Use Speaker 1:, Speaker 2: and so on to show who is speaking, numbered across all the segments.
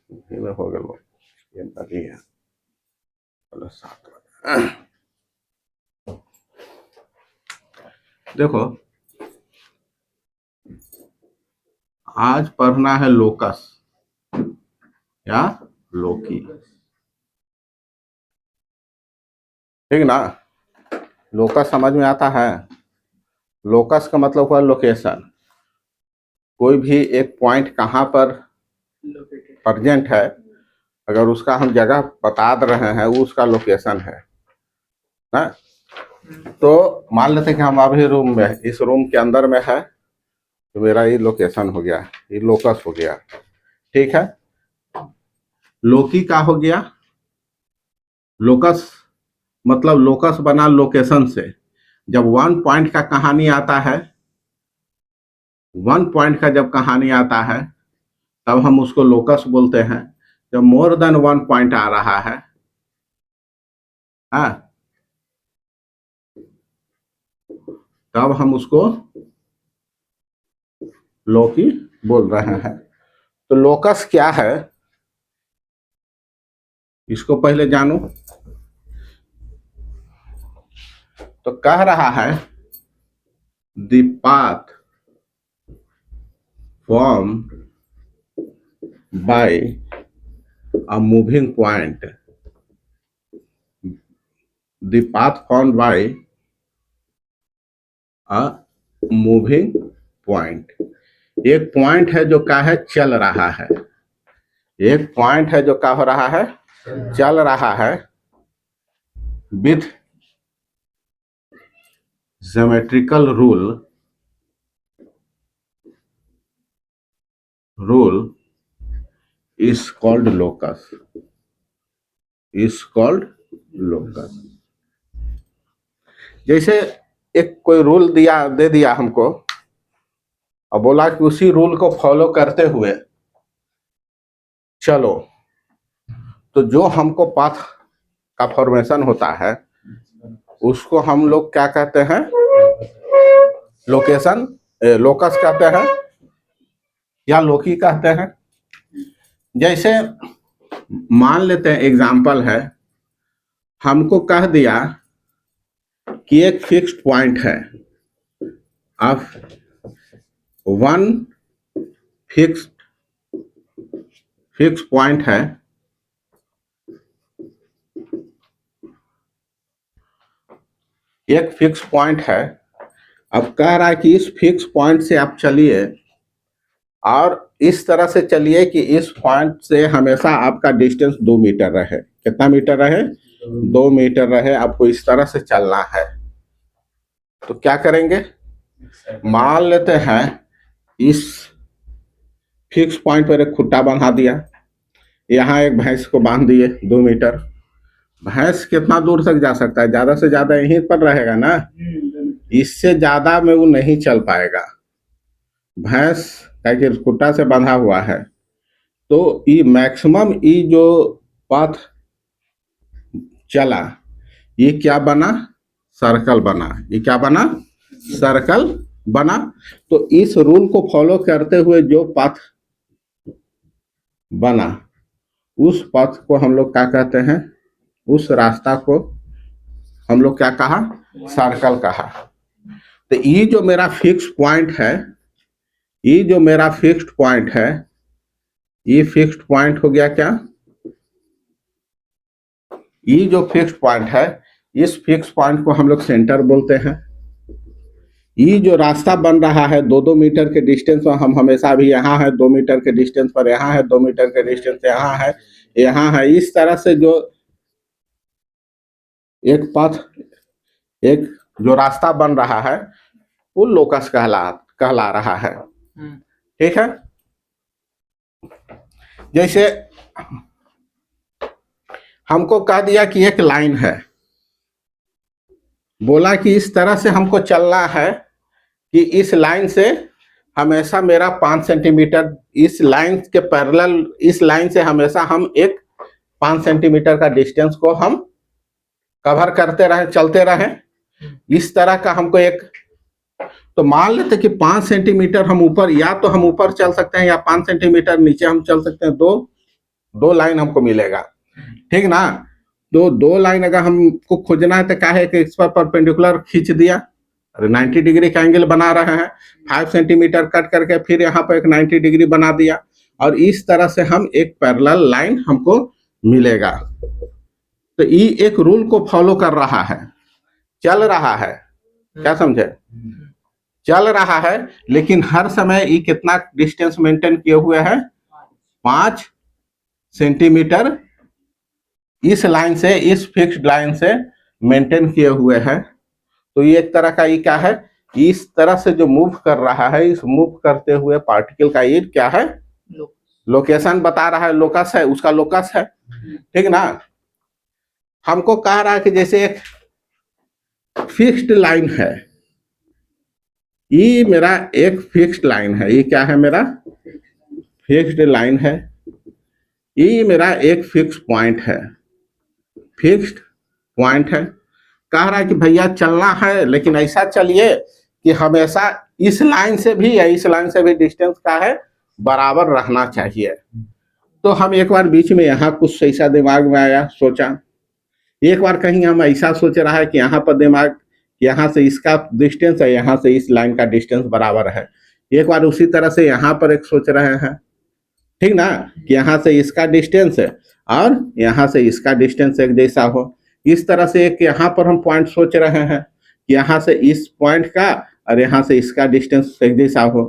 Speaker 1: में हो गया वो ये नहीं है। चलो 7 देखो आज पढ़ना है लोकस या लोकी, ठीक ना। लोकस समझ में आता है। लोकस का मतलब हुआ लोकेशन, कोई भी एक पॉइंट कहाँ पर प्रेजेंट है, अगर उसका हम जगह बता रहे हैं वो उसका लोकेशन है ना। तो मान लेते हैं कि हम अभी रूम में, इस रूम के अंदर में है, तो मेरा ये लोकेशन हो गया, ये लोकस हो गया, ठीक है। लोकी का हो गया, लोकस मतलब लोकस बना लोकेशन से। जब वन पॉइंट का कहानी आता है, वन पॉइंट का जब कहानी आता है तब हम उसको लोकस बोलते हैं। जब मोर देन वन पॉइंट आ रहा है, हाँ, तब हम उसको लोकी बोल रहे हैं। तो लोकस क्या है इसको पहले जानो। तो कह रहा है the path form by a moving point, the path formed by a moving point। एक पॉइंट है जो क्या है, चल रहा है। एक पॉइंट है जो क्या हो रहा है, चल रहा है, with geometrical rule is called locus, is called locus। जैसे एक कोई रूल दे दिया हमको और बोला कि उसी रूल को फॉलो करते हुए चलो, तो जो हमको पाथ का फॉर्मेशन होता है उसको हम लोग क्या कहते हैं, लोकेशन, लोकस कहते हैं या लोकी कहते हैं। जैसे मान लेते हैं एग्जाम्पल है, हमको कह दिया कि एक फिक्स्ड पॉइंट है, अब वन फिक्स पॉइंट है, एक फिक्स पॉइंट है। अब कह रहा है कि इस फिक्स पॉइंट से आप चलिए और इस तरह से चलिए कि इस पॉइंट से हमेशा आपका डिस्टेंस 2 मीटर रहे। कितना मीटर रहे, 2 मीटर रहे। आपको इस तरह से चलना है। तो क्या करेंगे, मान लेते हैं इस फिक्स पॉइंट पर एक खुट्टा बंधा दिया, यहाँ एक भैंस को बांध दिए 2 मीटर। भैंस कितना दूर तक जा सकता है, ज्यादा से ज्यादा यहीं पर रहेगा ना, इससे ज्यादा में वो नहीं चल पाएगा। भैंस का खुट्टा से बंधा हुआ है, तो ये मैक्सिमम ये जो पाथ चला ये क्या बना, सर्कल बना। ये क्या बना, सर्कल बना। तो इस रूल को फॉलो करते हुए जो पाथ बना उस पथ को हम लोग क्या कहते हैं, उस रास्ता को हम लोग क्या कहा, सर्कल कहा। तो ये जो मेरा फिक्स पॉइंट है, ये जो मेरा फिक्स्ड पॉइंट है, ये फिक्स्ड पॉइंट हो गया क्या, ये जो फिक्स्ड पॉइंट है, इस फिक्स पॉइंट को हम लोग सेंटर बोलते हैं। ये जो रास्ता बन रहा है 2-2 मीटर के डिस्टेंस पर, हम हमेशा भी यहाँ है 2 मीटर के डिस्टेंस पर, यहाँ है 2 मीटर के डिस्टेंस, यहाँ है, यहाँ है। इस तरह से जो एक पथ, एक जो रास्ता बन रहा है वो लोकस कहला रहा है, ठीक है। जैसे हमको कह दिया कि एक लाइन है, बोला कि इस तरह से हमको चलना है कि इस लाइन से हमेशा मेरा 5 सेंटीमीटर, इस लाइन के पैरेलल, इस लाइन से हमेशा हम एक 5 सेंटीमीटर का डिस्टेंस को हम कवर करते रहे, चलते रहे। इस तरह का हमको एक, तो मान लेते कि 5 सेंटीमीटर हम ऊपर, या तो हम ऊपर चल सकते हैं या 5 सेंटीमीटर नीचे हम चल सकते हैं, दो दो लाइन हमको मिलेगा, ठीक ना। तो दो लाइन अगर हमको खोजना है तो क्या है कि इस पर परपेंडिकुलर खींच दिया, अरे 90 डिग्री का एंगल बना रहे हैं, 5 सेंटीमीटर कट करके फिर यहाँ पर एक 90 डिग्री बना दिया, और इस तरह से हम एक पैरेलल लाइन हमको मिलेगा। तो ये एक रूल को फॉलो कर रहा है, चल रहा है, क्या समझे, चल रहा है, लेकिन हर समय ये कितना डिस्टेंस मेंटेन किए हुए है, 5 सेंटीमीटर इस लाइन से, इस फिक्स्ड लाइन से मेंटेन किए हुए हैं। तो ये एक तरह का ये क्या है, इस तरह से जो मूव कर रहा है, इस मूव करते हुए पार्टिकल का ये क्या है, लोकेशन बता रहा है, लोकस है, उसका लोकस है, ठीक ना। हमको कह रहा है कि जैसे एक फिक्स्ड लाइन है, ये मेरा एक फिक्स्ड लाइन है, ये क्या है, मेरा फिक्स्ड लाइन है, ये मेरा एक फिक्स पॉइंट है, फिक्स्ड पॉइंट है। कह रहा है कि भैया चलना है, लेकिन ऐसा चलिए कि हमेशा इस लाइन से भी या इस लाइन से भी डिस्टेंस का है बराबर रहना चाहिए। तो हम एक बार बीच में यहाँ कुछ ऐसा दिमाग में आया, सोचा, एक बार कहीं हम ऐसा सोच रहा है कि यहाँ पर दिमाग, यहाँ से इसका डिस्टेंस है, यहाँ से इस लाइन का डिस्टेंस बराबर है। एक बार उसी तरह से यहाँ पर एक सोच रहे हैं, ठीक ना, कि यहाँ से इसका डिस्टेंस है और यहाँ से इसका डिस्टेंस एक जैसा हो। इस तरह से एक यहाँ पर हम पॉइंट सोच रहे हैं कि यहाँ से इस पॉइंट का और यहाँ से इसका डिस्टेंस एक जैसा हो,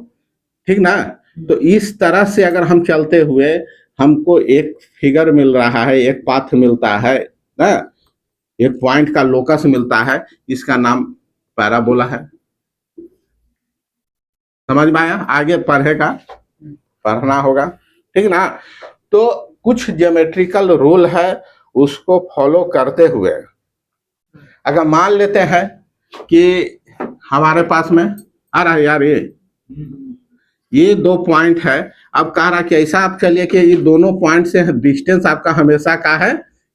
Speaker 1: ठीक ना। तो इस तरह से अगर हम चलते हुए हमको एक फिगर मिल रहा है, एक पाथ मिलता है ना, एक पॉइंट का लोकस मिलता है, इसका नाम पैराबोला है। समझ में आया, आगे पढ़ेगा, पढ़ना होगा, ठीक ना। तो कुछ ज्योमेट्रिकल रूल है, उसको फॉलो करते हुए अगर मान लेते हैं कि हमारे पास में आ रहा है यार, ये दो पॉइंट है। अब कह रहा कि ऐसा आप चलिए कि ये दोनों पॉइंट से डिस्टेंस आपका हमेशा का है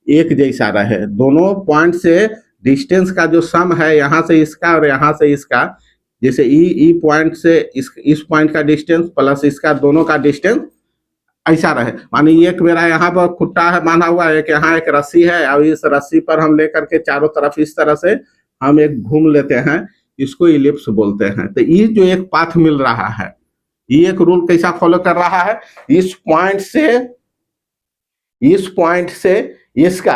Speaker 1: एक जैसा रहे, दोनों पॉइंट से डिस्टेंस का जो सम है, यहाँ से इसका और यहाँ से इसका, जैसे ई पॉइंट से इस पॉइंट का डिस्टेंस प्लस इसका दोनों का डिस्टेंस ऐसा रहे। मानी एक मेरा यहाँ पर खुट्टा है बांधा हुआ है, एक यहाँ एक रस्सी है, और इस रस्सी पर हम लेकर के चारों तरफ इस तरह से हम एक घूम लेते हैं, इसको इलिप्स बोलते हैं। तो ये जो एक पाथ मिल रहा है, ये एक रूल कैसा फॉलो कर रहा है, इस पॉइंट से इसका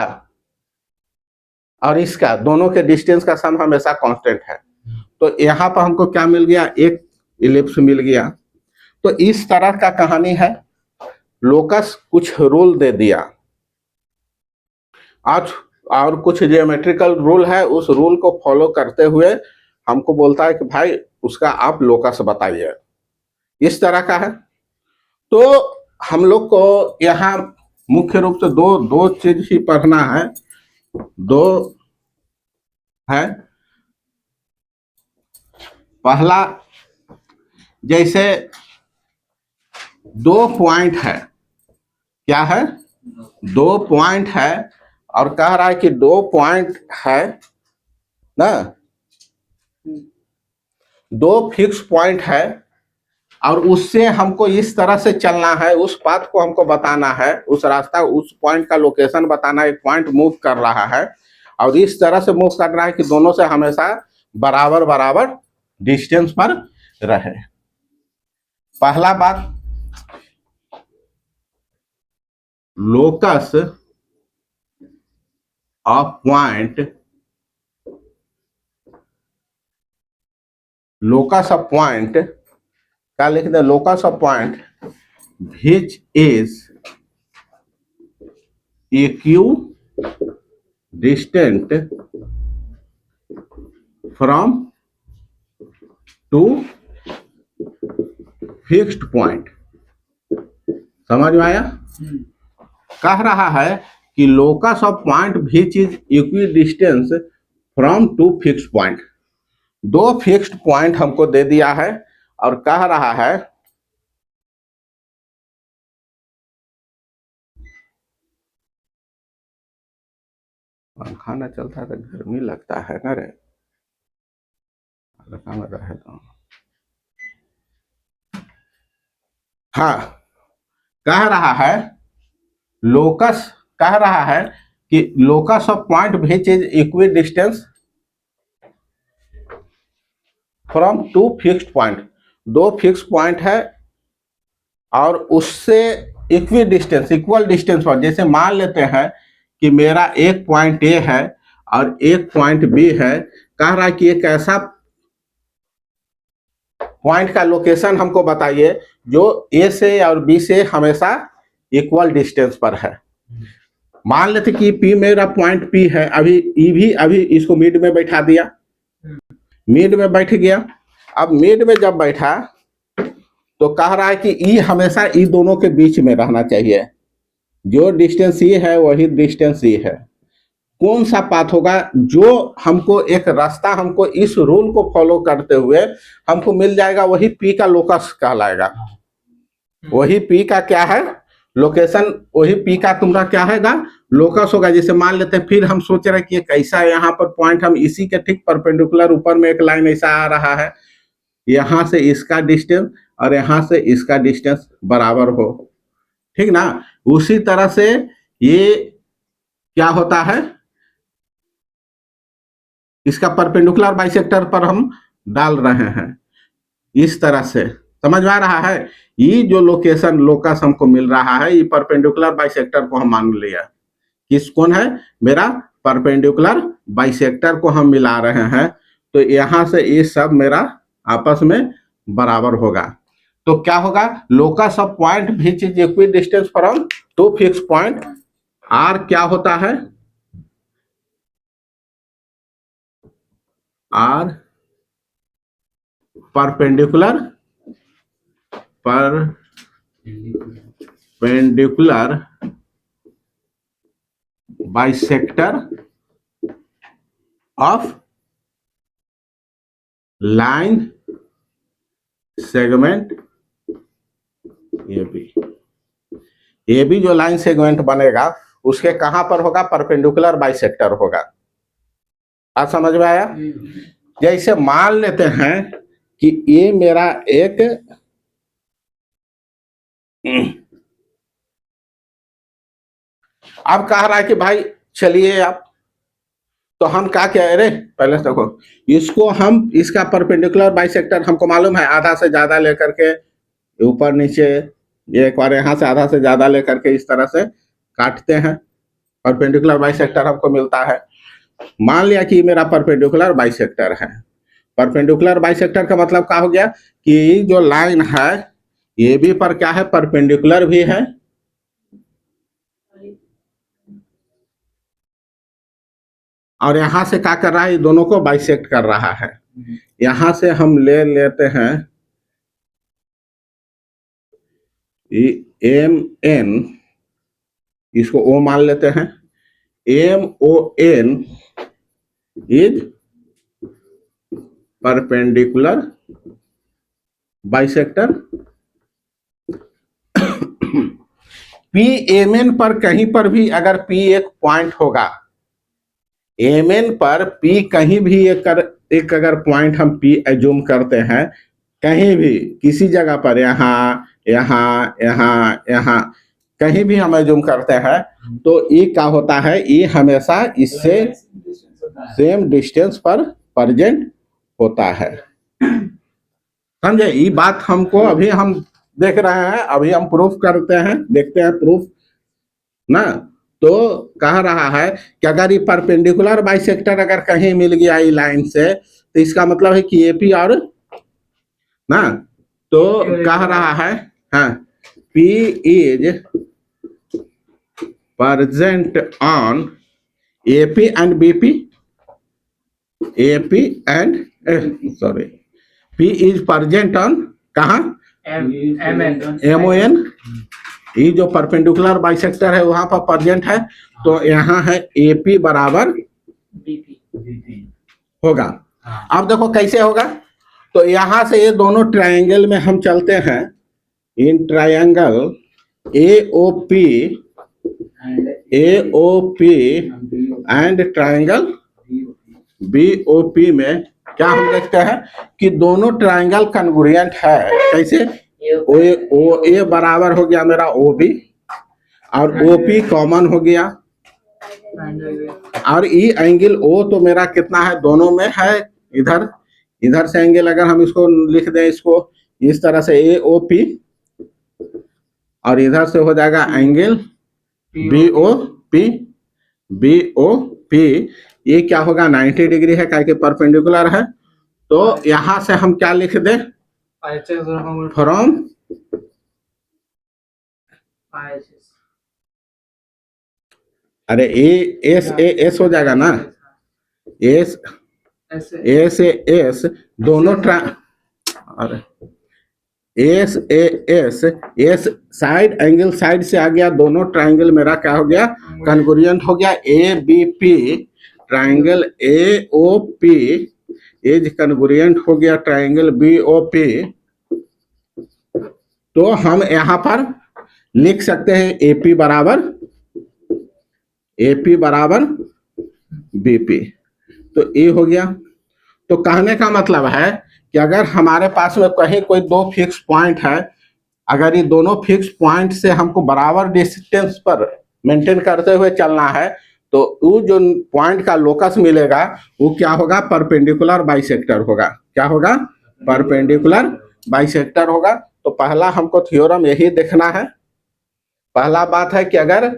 Speaker 1: और इसका दोनों के डिस्टेंस का सम हमेशा कांस्टेंट है। तो यहाँ पर हमको क्या मिल गया, एक इलिप्स मिल गया। तो इस तरह का कहानी है, लोकस कुछ रूल दे दिया, आज और कुछ ज्योमेट्रिकल रूल है, उस रूल को फॉलो करते हुए हमको बोलता है कि भाई उसका आप लोकस बताइए, इस तरह का है। तो हम लोग को यहाँ मुख्य रूप से दो दो चीज ही पढ़ना है, दो है। पहला, जैसे दो पॉइंट है, क्या है, दो पॉइंट है, और कह रहा है कि दो पॉइंट है ना, दो फिक्स पॉइंट है, और उससे हमको इस तरह से चलना है, उस पाथ को हमको बताना है, उस रास्ता, उस पॉइंट का लोकेशन बताना है। एक पॉइंट मूव कर रहा है और इस तरह से मूव कर रहा है कि दोनों से हमेशा बराबर बराबर डिस्टेंस पर रहे। पहला बात, locus of point, locus of point क्या लिख दे, locus of point which is equidistant from two fixed point. समझ में आया, कह रहा है कि locus of point which is equidistance from two fixed point. दो फिक्स्ड पॉइंट हमको दे दिया है और कह रहा है पंखा ना चलता है तो गर्मी लगता है ना रे, रहे तो हाँ, कह रहा है लोकस कह रहा है कि locus of point which is equidistance from two fixed point, दो फिक्स पॉइंट है और उससे इक्वल डिस्टेंस पर, जैसे मान लेते हैं कि मेरा एक पॉइंट ए है और एक पॉइंट बी है, कह रहा है कि एक ऐसा पॉइंट का लोकेशन हमको बताइए जो ए से और बी से हमेशा इक्वल डिस्टेंस पर है। मान लेते कि पी मेरा पॉइंट पी है, अभी ई भी अभी इसको मिड में बैठा दिया, मिड में बैठ गया। अब मिड में जब बैठा तो कह रहा है कि ई हमेशा ई दोनों के बीच में रहना चाहिए, जो डिस्टेंस ई है वही डिस्टेंस ई है। कौन सा पाथ होगा जो हमको एक रास्ता हमको इस रूल को फॉलो करते हुए हमको मिल जाएगा, वही पी का लोकस कहलाएगा, वही पी का क्या है लोकेशन, वही पी का तुम्हारा क्या हैगा लोकस होगा। जैसे मान लेते हैं, फिर हम सोच रहे हैं कि कैसा यहाँ पर पॉइंट, हम इसी के ठीक परपेंडिकुलर ऊपर में एक लाइन ऐसा आ रहा है, यहां से इसका डिस्टेंस और यहां से इसका डिस्टेंस बराबर हो, ठीक ना। उसी तरह से ये क्या होता है, इसका परपेंडिकुलर बाइसेक्टर पर हम डाल रहे हैं, इस तरह से समझ में आ रहा है। ये जो लोकेशन लोकस हमको मिल रहा है, ये परपेंडिकुलर बाइसेक्टर को हम मान लिया, किस कौन है मेरा परपेंडिकुलर बाइसेक्टर को हम मिला रहे हैं, तो यहां से ये सब मेरा आपस में बराबर होगा। तो क्या होगा, locus of point which is equidistance from two fix point, are क्या होता है, are perpendicular bisector of line segment A B जो लाइन सेगमेंट बनेगा उसके कहां पर होगा, परपेंडिकुलर बाइसेक्टर होगा। आज समझ में आया। जैसे मान लेते हैं कि ये मेरा एक अब कह रहा है कि भाई चलिए आप, तो हम क्या कह रहे, पहले देखो इसको हम, इसका परपेंडिकुलर बाइसेक्टर हमको मालूम है, आधा से ज्यादा लेकर के ऊपर नीचे, एक बार यहां से आधा से ज्यादा लेकर के इस तरह से काटते हैं, परपेंडिकुलर बाइसेक्टर हमको मिलता है। मान लिया कि मेरा परपेंडिकुलर बाइसेक्टर है, परपेंडिकुलर बाइसेक्टर का मतलब क्या हो गया कि जो लाइन है ये भी पर क्या है, परपेंडिकुलर भी है और यहां से क्या कर रहा है, ये दोनों को बाइसेक्ट कर रहा है। यहां से हम ले लेते हैं एम एन, इसको ओ मान लेते हैं, M O N is perpendicular bisector. P M N पर कहीं पर भी अगर पी एक पॉइंट होगा, एम एन पर पी कहीं भी एक अगर पॉइंट हम पी एज्यूम करते हैं, कहीं भी किसी जगह पर, यहाँ यहाँ यहाँ यहाँ कहीं भी हम एज्यूम करते हैं, तो ये क्या होता है, ये हमेशा इससे सेम डिस्टेंस पर प्रेजेंट होता है। समझे, ये बात हमको अभी हम देख रहे हैं, अभी हम प्रूफ करते हैं, देखते हैं प्रूफ ना। तो कह रहा है कि अगर ये परपेंडिकुलर बाइसेक्टर अगर कहीं मिल गया ये लाइन से, तो इसका मतलब है कि एपी और ना, तो कह रहा है हाँ, P is present on AP and BP, AP and P is present on कहाँ, MON, ये जो परपेंडिकुलर बाइसेक्टर है वहां पर प्रेजेंट है, तो यहाँ है AP बराबर BP होगा। अब देखो कैसे होगा, तो यहां से ये दोनों ट्रायंगल में हम चलते हैं, in triangle AOP and triangle BOP में क्या हम देखते हैं कि दोनों ट्रायंगल कन्ग्रुएंट है। कैसे, ओ ए बराबर हो गया मेरा OB और ओपी कॉमन हो गया, और ई एंगल ओ तो मेरा कितना है, दोनों में है। इधर इधर से एंगल अगर हम इसको लिख दें, इसको इस तरह से ए ओ पी, और इधर से हो जाएगा angle B O P, B O P. ये क्या होगा, 90 डिग्री है, क्या कि परपेंडिकुलर है। तो यहां से हम क्या लिख दें, फ्रॉम अरे एस हो जाएगा ना, एस एस दोनों अरे एस साइड एंगल साइड से आ गया, दोनों ट्राइंगल मेरा क्या हो गया, कन्ग्रुएंट हो गया। A B P triangle A O P is congruent हो गया ट्राइंगल बी ओ पी। तो हम यहां पर लिख सकते हैं एपी बराबर बीपी। तो ए हो गया। तो कहने का मतलब है कि अगर हमारे पास में कहीं कोई दो फिक्स पॉइंट है, अगर ये दोनों फिक्स पॉइंट से हमको बराबर डिस्टेंस पर मेंटेन करते हुए चलना है, तो वो जो पॉइंट का लोकस मिलेगा वो क्या होगा, परपेंडिकुलर बाइसेक्टर होगा। क्या होगा, परपेंडिकुलर बाइसेक्टर होगा। तो पहला हमको थ्योरम यही देखना है। पहला बात है कि अगर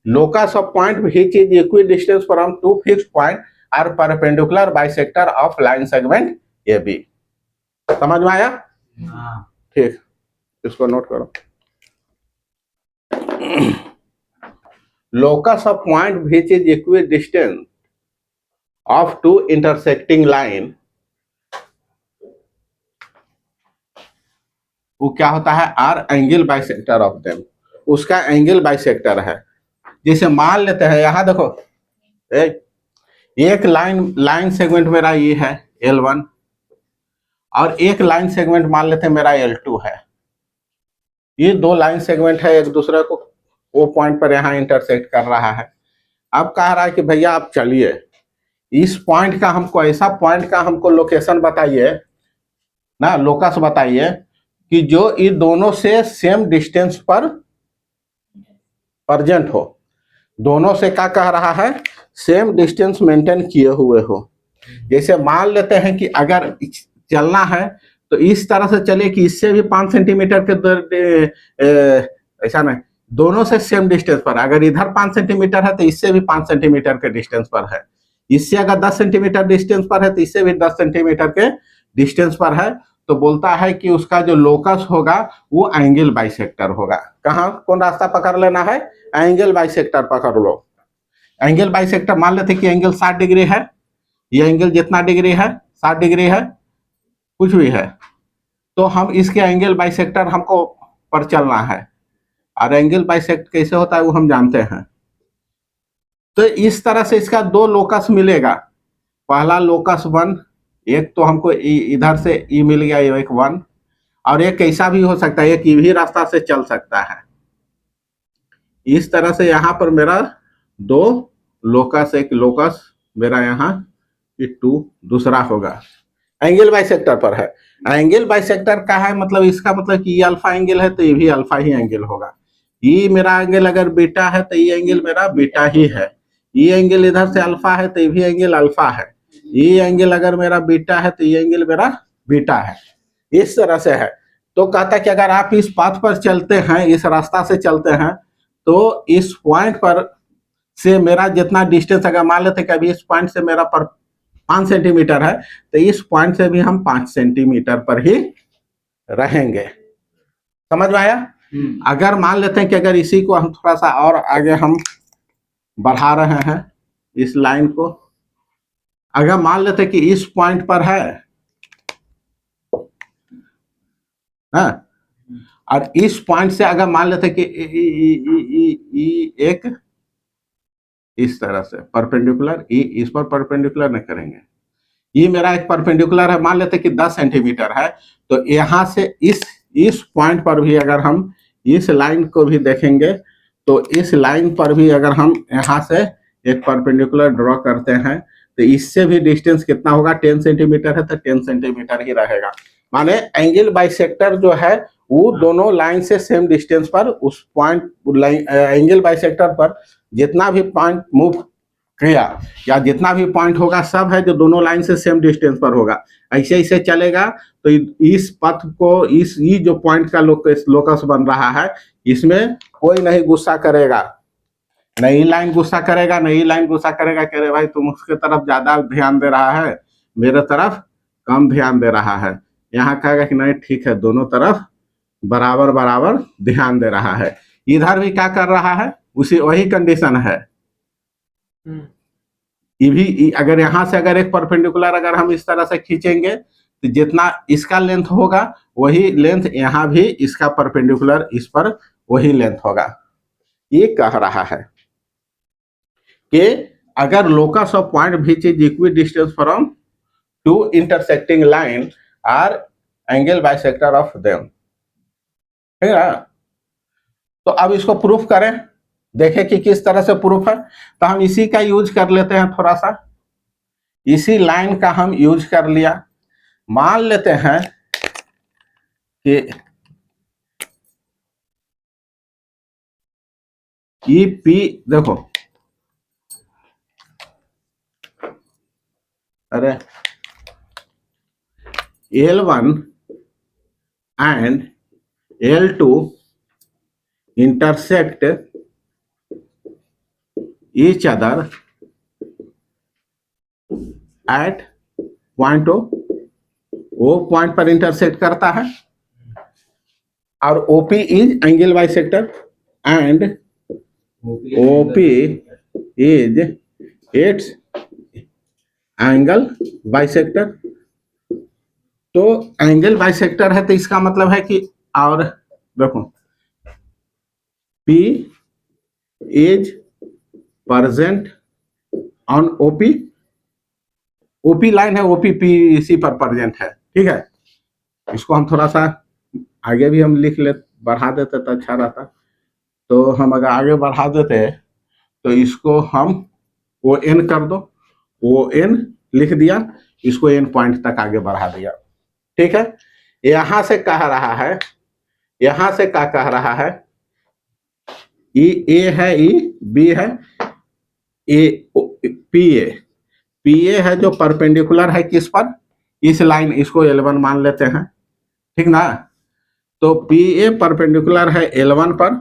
Speaker 1: locus of point which is equidistance from two fixed point are perpendicular bisector of line segment A B. समझ में आया? ठीक, इसको नोट करो। locus of point which is equidistant of two intersecting line, वो क्या होता है, are angle bisector of them, उसका एंगल बाइसेक्टर है। जैसे मान लेते हैं, यहां देखो एक लाइन सेगमेंट मेरा ये है L1, और एक लाइन सेगमेंट मान लेते हैं मेरा L2 है। ये दो लाइन सेगमेंट है, एक दूसरे को वो पॉइंट पर यहाँ इंटरसेक्ट कर रहा है। अब कह रहा है कि भैया आप चलिए इस पॉइंट का हमको, ऐसा पॉइंट का हमको लोकेशन बताइए ना, लोकस बताइए कि जो इन दोनों से सेम डिस्टेंस पर प्रेजेंट हो। दोनों से क्या कह रहा है, सेम डिस्टेंस मेंटेन किए हुए हो। जैसे मान लेते हैं कि अगर चलना है तो इस तरह से चले कि इससे भी 5 सेंटीमीटर के ऐसा नहीं, दोनों से सेम डिस्टेंस पर। अगर इधर 5 सेंटीमीटर है तो इससे भी 5 सेंटीमीटर के डिस्टेंस पर है। इससे अगर 10 सेंटीमीटर डिस्टेंस पर है तो इससे भी 10 सेंटीमीटर के डिस्टेंस पर है। तो बोलता है कि उसका जो लोकस होगा वो एंगल बाइसेक्टर होगा। कहाँ, कौन रास्ता पकड़ लेना है, एंगल बाइसेक्टर पकड़ लो। एंगल बाइसेक्टर मान लेते कि एंगल 60 डिग्री है, ये एंगल जितना डिग्री है 60 डिग्री है, कुछ भी है, तो हम इसके एंगल बाइसेक्टर हमको पर चलना है। और एंगल बाइसेक्ट कैसे होता है वो हम जानते हैं। तो इस तरह से इसका दो लोकस मिलेगा। पहला लोकस 1, एक तो हमको इधर से ई मिल गया, एक 1, और एक कैसा भी हो सकता है, एक ई भी रास्ता से चल सकता है। इस तरह से यहाँ पर मेरा दो लोकस, एक लोकस मेरा यहाँ 2 दूसरा होगा, एंगल बाइसेक्टर पर है। एंगल बाइसेक्टर का है मतलब, इसका मतलब कि ये अल्फा एंगल है तो ये भी अल्फा ही एंगल होगा। ये मेरा एंगल अगर बीटा है तो ये एंगल मेरा बीटा ही है। ये एंगल इधर से अल्फा है तो ये भी एंगल अल्फा है। ये एंगल अगर मेरा बीटा है तो ये एंगल मेरा बीटा है। इस तरह से है। तो कहता है कि अगर आप इस पाथ पर चलते हैं, इस रास्ता से चलते हैं, तो इस पॉइंट पर से मेरा जितना डिस्टेंस, अगर मान लेते कि अभी इस पॉइंट से मेरा पर 5 सेंटीमीटर है, तो इस पॉइंट से भी हम 5 सेंटीमीटर पर ही रहेंगे। समझ में आया? अगर मान लेते हैं कि अगर इसी को हम थोड़ा सा और आगे हम बढ़ा रहे हैं, इस लाइन को, अगर मान लेते हैं कि इस पॉइंट पर है, हाँ, और इस पॉइंट से अगर मान लेते हैं कि एक इस तरह से परपेंडिकुलर, इस पर परपेंडिकुलर नहीं करेंगे, ये मेरा एक परपेंडिकुलर है, मान लेते हैं कि 10 सेंटीमीटर है। तो यहाँ से इस पॉइंट पर भी अगर हम इस लाइन को भी देखेंगे, तो इस लाइन पर भी अगर हम यहाँ से एक परपेंडिकुलर ड्रॉ करते हैं, तो इससे भी डिस्टेंस कितना होगा, 10 सेंटीमीटर है तो 10 सेंटीमीटर ही रहेगा। माने एंगल बाइसेक्टर जो है वो दोनों लाइन से सेम डिस्टेंस पर उस पॉइंट एंगल बाइसेक्टर पर जितना भी पॉइंट मूव किया या जितना भी पॉइंट होगा सब है जो दोनों लाइन से सेम डिस्टेंस पर होगा। ऐसे ऐसे चलेगा तो इस पथ को इस ये जो पॉइंट का लोकस बन रहा है इसमें कोई नहीं गुस्सा करेगा, नई लाइन गुस्सा करेगा, नई लाइन गुस्सा करेगा, कह रहे भाई तुम उसके तरफ ज्यादा ध्यान दे रहा है, मेरे तरफ कम ध्यान दे रहा है। यहाँ कहेगा कि नहीं ठीक है, दोनों तरफ बराबर बराबर ध्यान दे रहा है। इधर भी क्या कर रहा है, उसी वही कंडीशन है। ये भी अगर यहाँ से अगर एक परपेंडिकुलर अगर हम इस तरह से खींचेंगे तो जितना इसका लेंथ होगा वही लेंथ यहाँ भी इसका परपेंडिकुलर इस पर वही लेंथ होगा। ये कह रहा है कि अगर locus of point which is equidistance from two intersecting line are angle bisector of them, ठीक है। तो अब इसको प्रूफ करें, देखें कि किस तरह से प्रूफ है। तो हम इसी का यूज कर लेते हैं, थोड़ा सा इसी लाइन का हम यूज कर लिया। मान लेते हैं कि ई पी देखो, अरे L1 and L2 intersect each other at point O point पर इंटरसेक्ट करता है और OP is angle bisector and OP is it's angle bisector. तो एंगल बाइसेक्टर है तो इसका मतलब है कि, और देखो P is present on OP, OP line है, OP PC पर प्रेजेंट है, ठीक है। इसको हम थोड़ा सा आगे भी हम लिख ले, बढ़ा देते तो अच्छा रहता। तो हम अगर आगे बढ़ा देते तो इसको हम ON कर दो, ON लिख दिया, इसको N पॉइंट तक आगे बढ़ा दिया, ठीक है। यहां से कह रहा है, यहां से क्या कह रहा है, ए है, बी है, पी ए है जो परपेंडिकुलर है किस पर, इस लाइन, इसको L1 मान लेते हैं, ठीक ना। तो पी ए परपेंडिकुलर है L1 पर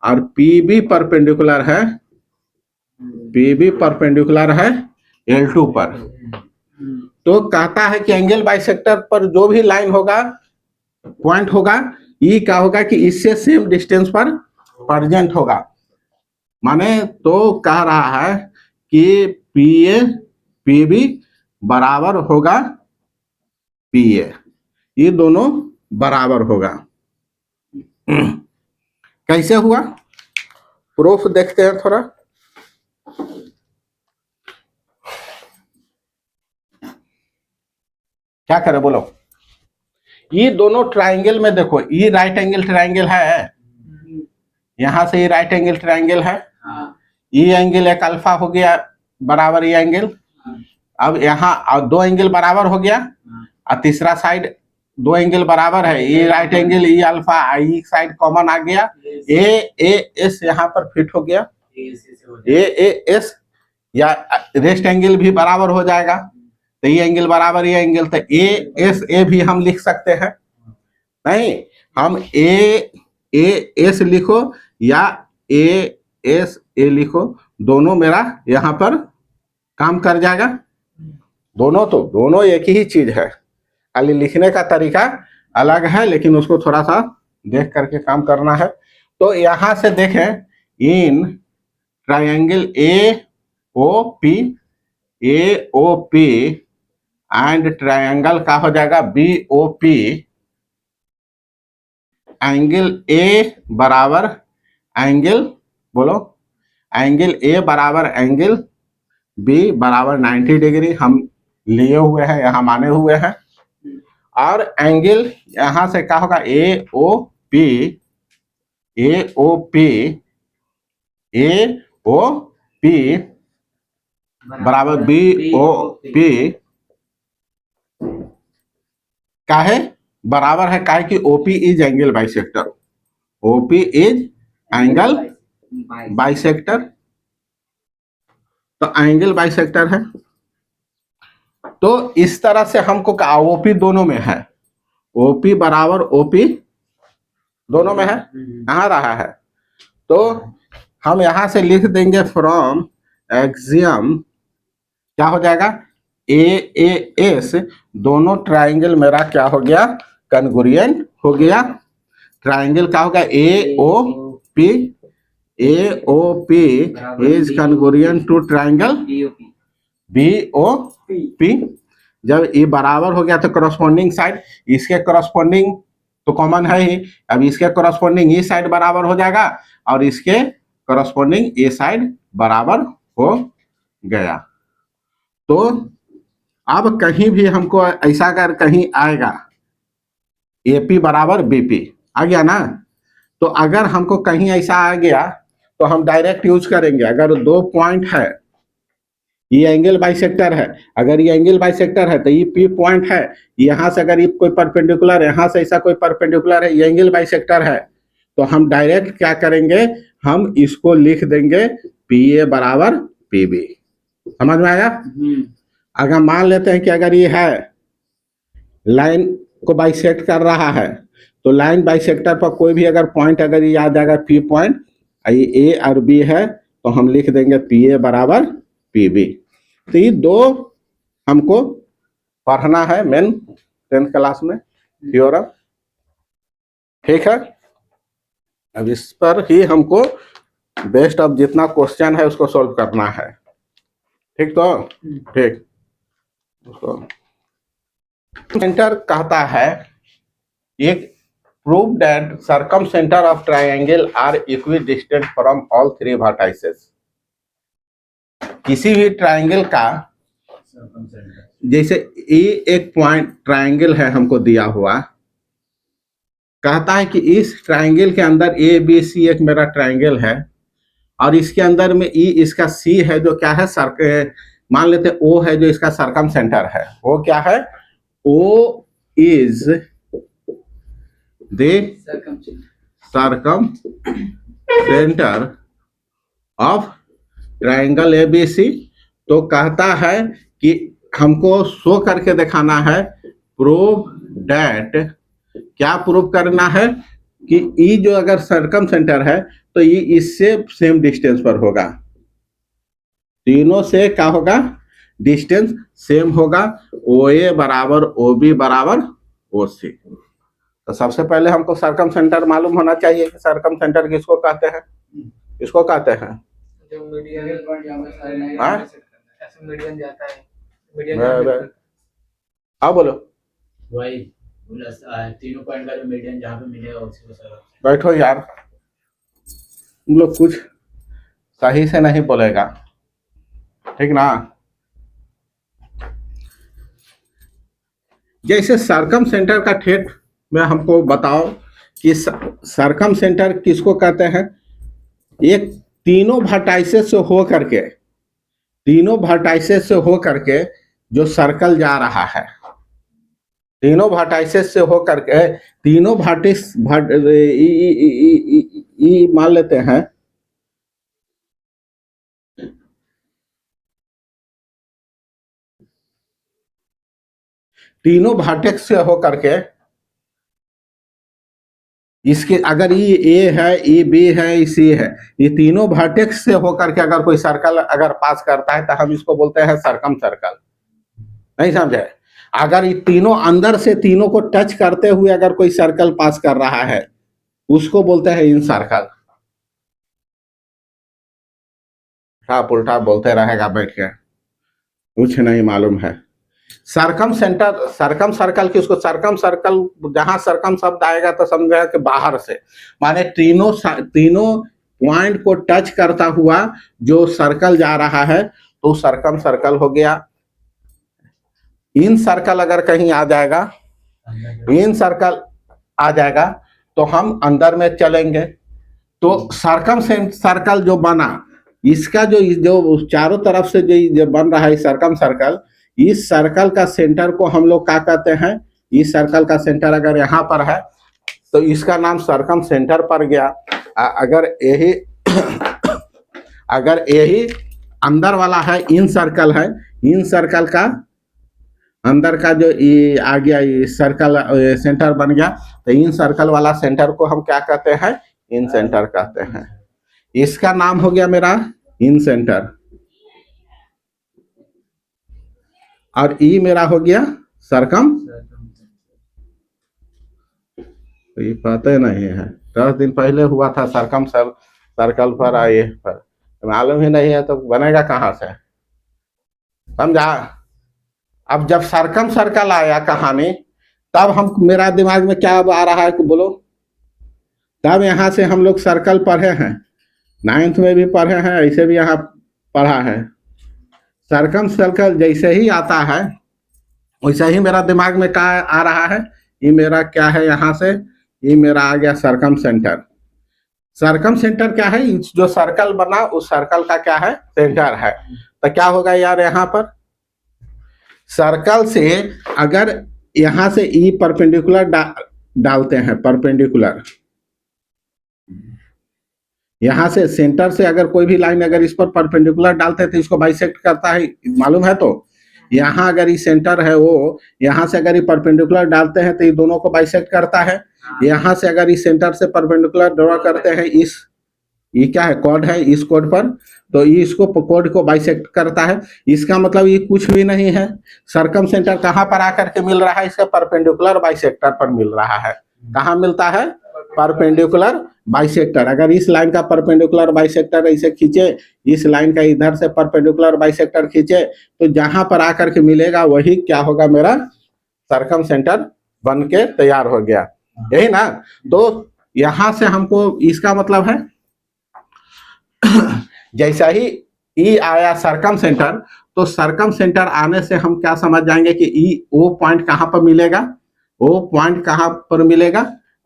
Speaker 1: और पी बी परपेंडिकुलर है L2 पर। तो कहता है कि एंगल बाइसेक्टर पर जो भी लाइन होगा, पॉइंट होगा, ये क्या होगा कि इससे सेम डिस्टेंस पर प्रेजेंट होगा। माने तो कह रहा है कि पी ए पी बी बराबर होगा पी ए, ये दोनों बराबर होगा। कैसे हुआ प्रूफ देखते हैं थोड़ा। क्या करें बोलो। ये दोनों ट्राइंगल में देखो, ये राइट एंगल ट्राइंगल है, यहां से ये राइट एंगल ट्राइंगल है, ये एंगल एक अल्फा हो गया बराबर ये एंगल। अब यहाँ दो एंगल बराबर हो गया और तीसरा साइड दो एंगल बराबर है, ये राइट एंगल, ये अल्फा, ये साइड कॉमन आ गया, ए एस यहाँ पर फिट हो गया, ए एस या रेस्ट एंगल भी बराबर हो जाएगा। तो ये एंगल बराबर ये एंगल, तो ए एस ए भी हम लिख सकते हैं। नहीं, हम ए एस लिखो या ए एस ए लिखो, दोनों मेरा यहाँ पर काम कर जाएगा। दोनों एक ही चीज है, खाली लिखने का तरीका अलग है, लेकिन उसको थोड़ा सा देख करके काम करना है। तो यहां से देखें, in triangle A O P and triangle का हो जाएगा B O P, angle A बराबर एंगल, बोलो, एंगल ए बराबर एंगल बी बराबर 90 डिग्री हम लिए हुए हैं, यहाँ माने हुए हैं। और एंगल यहां से क्या होगा, ए ओ पी बराबर बी ओ पी का है बराबर है काय कि OP is angle bisector, OP is angle bisector, तो एंगल बाइसेक्टर है। तो इस तरह से हमको ओपी दोनों में है, ओपी बराबर ओपी दोनों में है, कहाँ रहा है, तो हम यहां से लिख देंगे फ्रॉम एक्सियम क्या हो जाएगा, ए ए एस दोनों ट्राइंगल मेरा क्या हो गया, कन्ग्रुएंट हो गया। ट्राइंगल क्या होगा, A O P, A O P is congruent to triangle B O P. जब ये बराबर हो गया तो करस्पॉन्डिंग साइड, इसके करस्पॉन्डिंग तो कॉमन है ही, अब इसके करस्पॉन्डिंग ये साइड बराबर हो जाएगा और इसके करस्पॉन्डिंग ये साइड बराबर हो गया। तो अब कहीं भी हमको ऐसा अगर कहीं आएगा एपी बराबर बीपी आ गया ना, तो अगर हमको कहीं ऐसा आ गया तो हम डायरेक्ट यूज करेंगे। अगर दो पॉइंट है, ये एंगल बाइसेक्टर है, अगर ये एंगल बाइसेक्टर है तो ये पी पॉइंट है, यहां से अगर ये कोई परपेंडिकुलर है, यहां से ऐसा कोई परपेंडिकुलर है, ये एंगल बाइसेक्टर है, तो हम डायरेक्ट क्या करेंगे, हम इसको लिख देंगे पी ए बराबर पी बी। समझ में आया? अगर मान लेते हैं कि अगर ये है लाइन को बाइसेक्ट कर रहा है, तो लाइन बाइसेक्टर पर कोई भी अगर पॉइंट अगर ये आ जाएगा पी पॉइंट, ये ए और बी है, तो हम लिख देंगे पी ए बराबर पी बी। तो ये दो हमको पढ़ना है मेन 10th क्लास में थ्योरम, ठीक है। अब इस पर ही हमको बेस्ट ऑफ जितना क्वेश्चन है उसको सॉल्व करना है, ठीक। तो ठीक, उसको सेंटर कहता है, एक prove that circumcentre of triangle are equidistant from all three vertices. किसी भी ट्राइंगल का, जैसे ये एक पॉइंट ट्राइंगल है हमको दिया हुआ, कहता है कि इस ट्राइंगल के अंदर ए बी सी एक मेरा ट्राइंगल है और इसके अंदर में ई इसका सी है जो क्या है, मान लेते ओ है जो इसका सर्कम सेंटर है, वो क्या है, O is the circumcentre of triangle A B C. तो कहता है कि हमको शो करके दिखाना है, प्रूव दैट, क्या प्रूव करना है कि ई जो अगर सर्कम सेंटर है तो ये इससे सेम डिस्टेंस पर होगा, तीनों से क्या होगा, डिस्टेंस सेम होगा, ओ ए बराबर ओ बी बराबर ओ सी। तो सबसे पहले हमको सर्कम सेंटर मालूम होना चाहिए कि सर्कम सेंटर किसको कहते हैं, किसको कहते हैं,
Speaker 2: जो मीडियन जाता है, मीडियन
Speaker 1: हाँ बोलो,
Speaker 2: वही तीनों पॉइंट का जो मीडियन जहाँ पे मिलेगा उसी को सर्कम।
Speaker 1: बैठो यार, तुम लोग कुछ सही से नहीं बोलेगा, ठीक ना। जैसे सर्कम सेंटर का ठेठ में हमको बताओ कि सर्कम सेंटर किसको कहते हैं, एक तीनों वर्टाइसेस से हो करके, तीनों वर्टाइसेस से हो करके जो सर्कल जा रहा है, तीनों वर्टाइसेस से हो करके, तीनों वर्टिस मान लेते हैं, तीनों वर्टेक्स से हो करके, इसके अगर ये ए है, ये बी है, ये सी है, ये तीनों वर्टेक्स से होकर के अगर कोई सर्कल अगर पास करता है तो हम इसको बोलते हैं सर्कम सर्कल। नहीं समझे? अगर ये तीनों अंदर से तीनों को टच करते हुए अगर कोई सर्कल पास कर रहा है उसको बोलते हैं इन सर्कल। उल्टा बोलते रहेगा बैठ के, कुछ नहीं मालूम है। सर्कम सेंटर, सर्कम सर्कल किसको, सर्कम सर्कल जहां सर्कम शब्द आएगा तो समझेगा कि बाहर से, माने तीनों पॉइंट को टच करता हुआ जो सर्कल जा रहा है तो सर्कम सर्कल हो गया। इन सर्कल अगर कहीं आ जाएगा, इन सर्कल आ जाएगा तो हम अंदर में चलेंगे। तो सर्कम सर्कल जो बना, इसका जो चारों तरफ से जो बन रहा है सर्कम सर्कल, इस सर्कल का सेंटर को हम लोग क्या कहते हैं, इस सर्कल का सेंटर अगर यहाँ पर है तो इसका नाम सरकम सेंटर पड़ गया। अगर यही अगर यही अंदर वाला है इन सर्कल है, इन सर्कल का अंदर का जो ये आ गया ये सर्कल सेंटर बन गया, तो इन सर्कल वाला सेंटर को हम क्या कहते हैं, इन सेंटर कहते हैं। इसका नाम हो गया मेरा इन सेंटर और ई मेरा हो गया सरकम। तो ये पता नहीं है, 10 दिन पहले हुआ था सरकम सर्कल पर आए पर मालूम ही नहीं है तो बनेगा कहाँ से, समझा। अब जब सरकम सर्कल आया कहानी तब हम मेरा दिमाग में क्या आ रहा है बोलो, तब यहाँ से हम लोग सर्कल पढ़े हैं, 9th में भी पढ़े हैं, ऐसे भी यहाँ पढ़ा है। सरकम सर्कल जैसे ही आता है वैसे ही मेरा दिमाग में क्या आ रहा है, ये मेरा क्या है, यहाँ से ये मेरा आ गया सरकम सेंटर। सरकम सेंटर क्या है, जो सर्कल बना उस सर्कल का क्या है, सेंटर है। तो क्या होगा यार, यहाँ पर सर्कल से अगर यहाँ से ई परपेंडिकुलर डालते हैं, परपेंडिकुलर यहाँ से सेंटर से अगर कोई भी लाइन अगर इस पर परपेंडिकुलर डालते हैं तो इसको बाइसेक्ट करता है, मालूम है। तो यहाँ अगर ये सेंटर है वो यहाँ से अगर ये परपेंडिकुलर डालते हैं तो ये दोनों को बाइसेक्ट करता है। यहाँ से अगर इस सेंटर से परपेंडिकुलर ड्रॉ करते हैं, इस ये क्या है, कॉर्ड है, इस कॉर्ड पर, तो ये इसको कॉर्ड को बाइसेक्ट करता है। इसका मतलब ये कुछ भी नहीं है, सरकम सेंटर कहाँ पर आकर के मिल रहा है, इसका परपेंडिकुलर बाइसेक्टर पर मिल रहा है। कहाँ मिलता है, परपेंडिकुलर बाइसेक्टर। अगर इस लाइन का परपेंडिकुलर बाइसेक्टर ऐसे खींचे, इस लाइन का इधर से परपेंडिकुलर बाइसेक्टर खींचे, तो जहां पर आकर के मिलेगा वही क्या होगा, मेरा सरकम सेंटर बन के तैयार हो गया, यही ना। तो यहां से हमको इसका मतलब है जैसा ही ई आया सरकम सेंटर, तो सरकम सेंटर आने से हम क्या समझ जाएंगे कि ई ओ पॉइंट कहां पर मिलेगा, ओ पॉइंट कहां पर मिलेगा,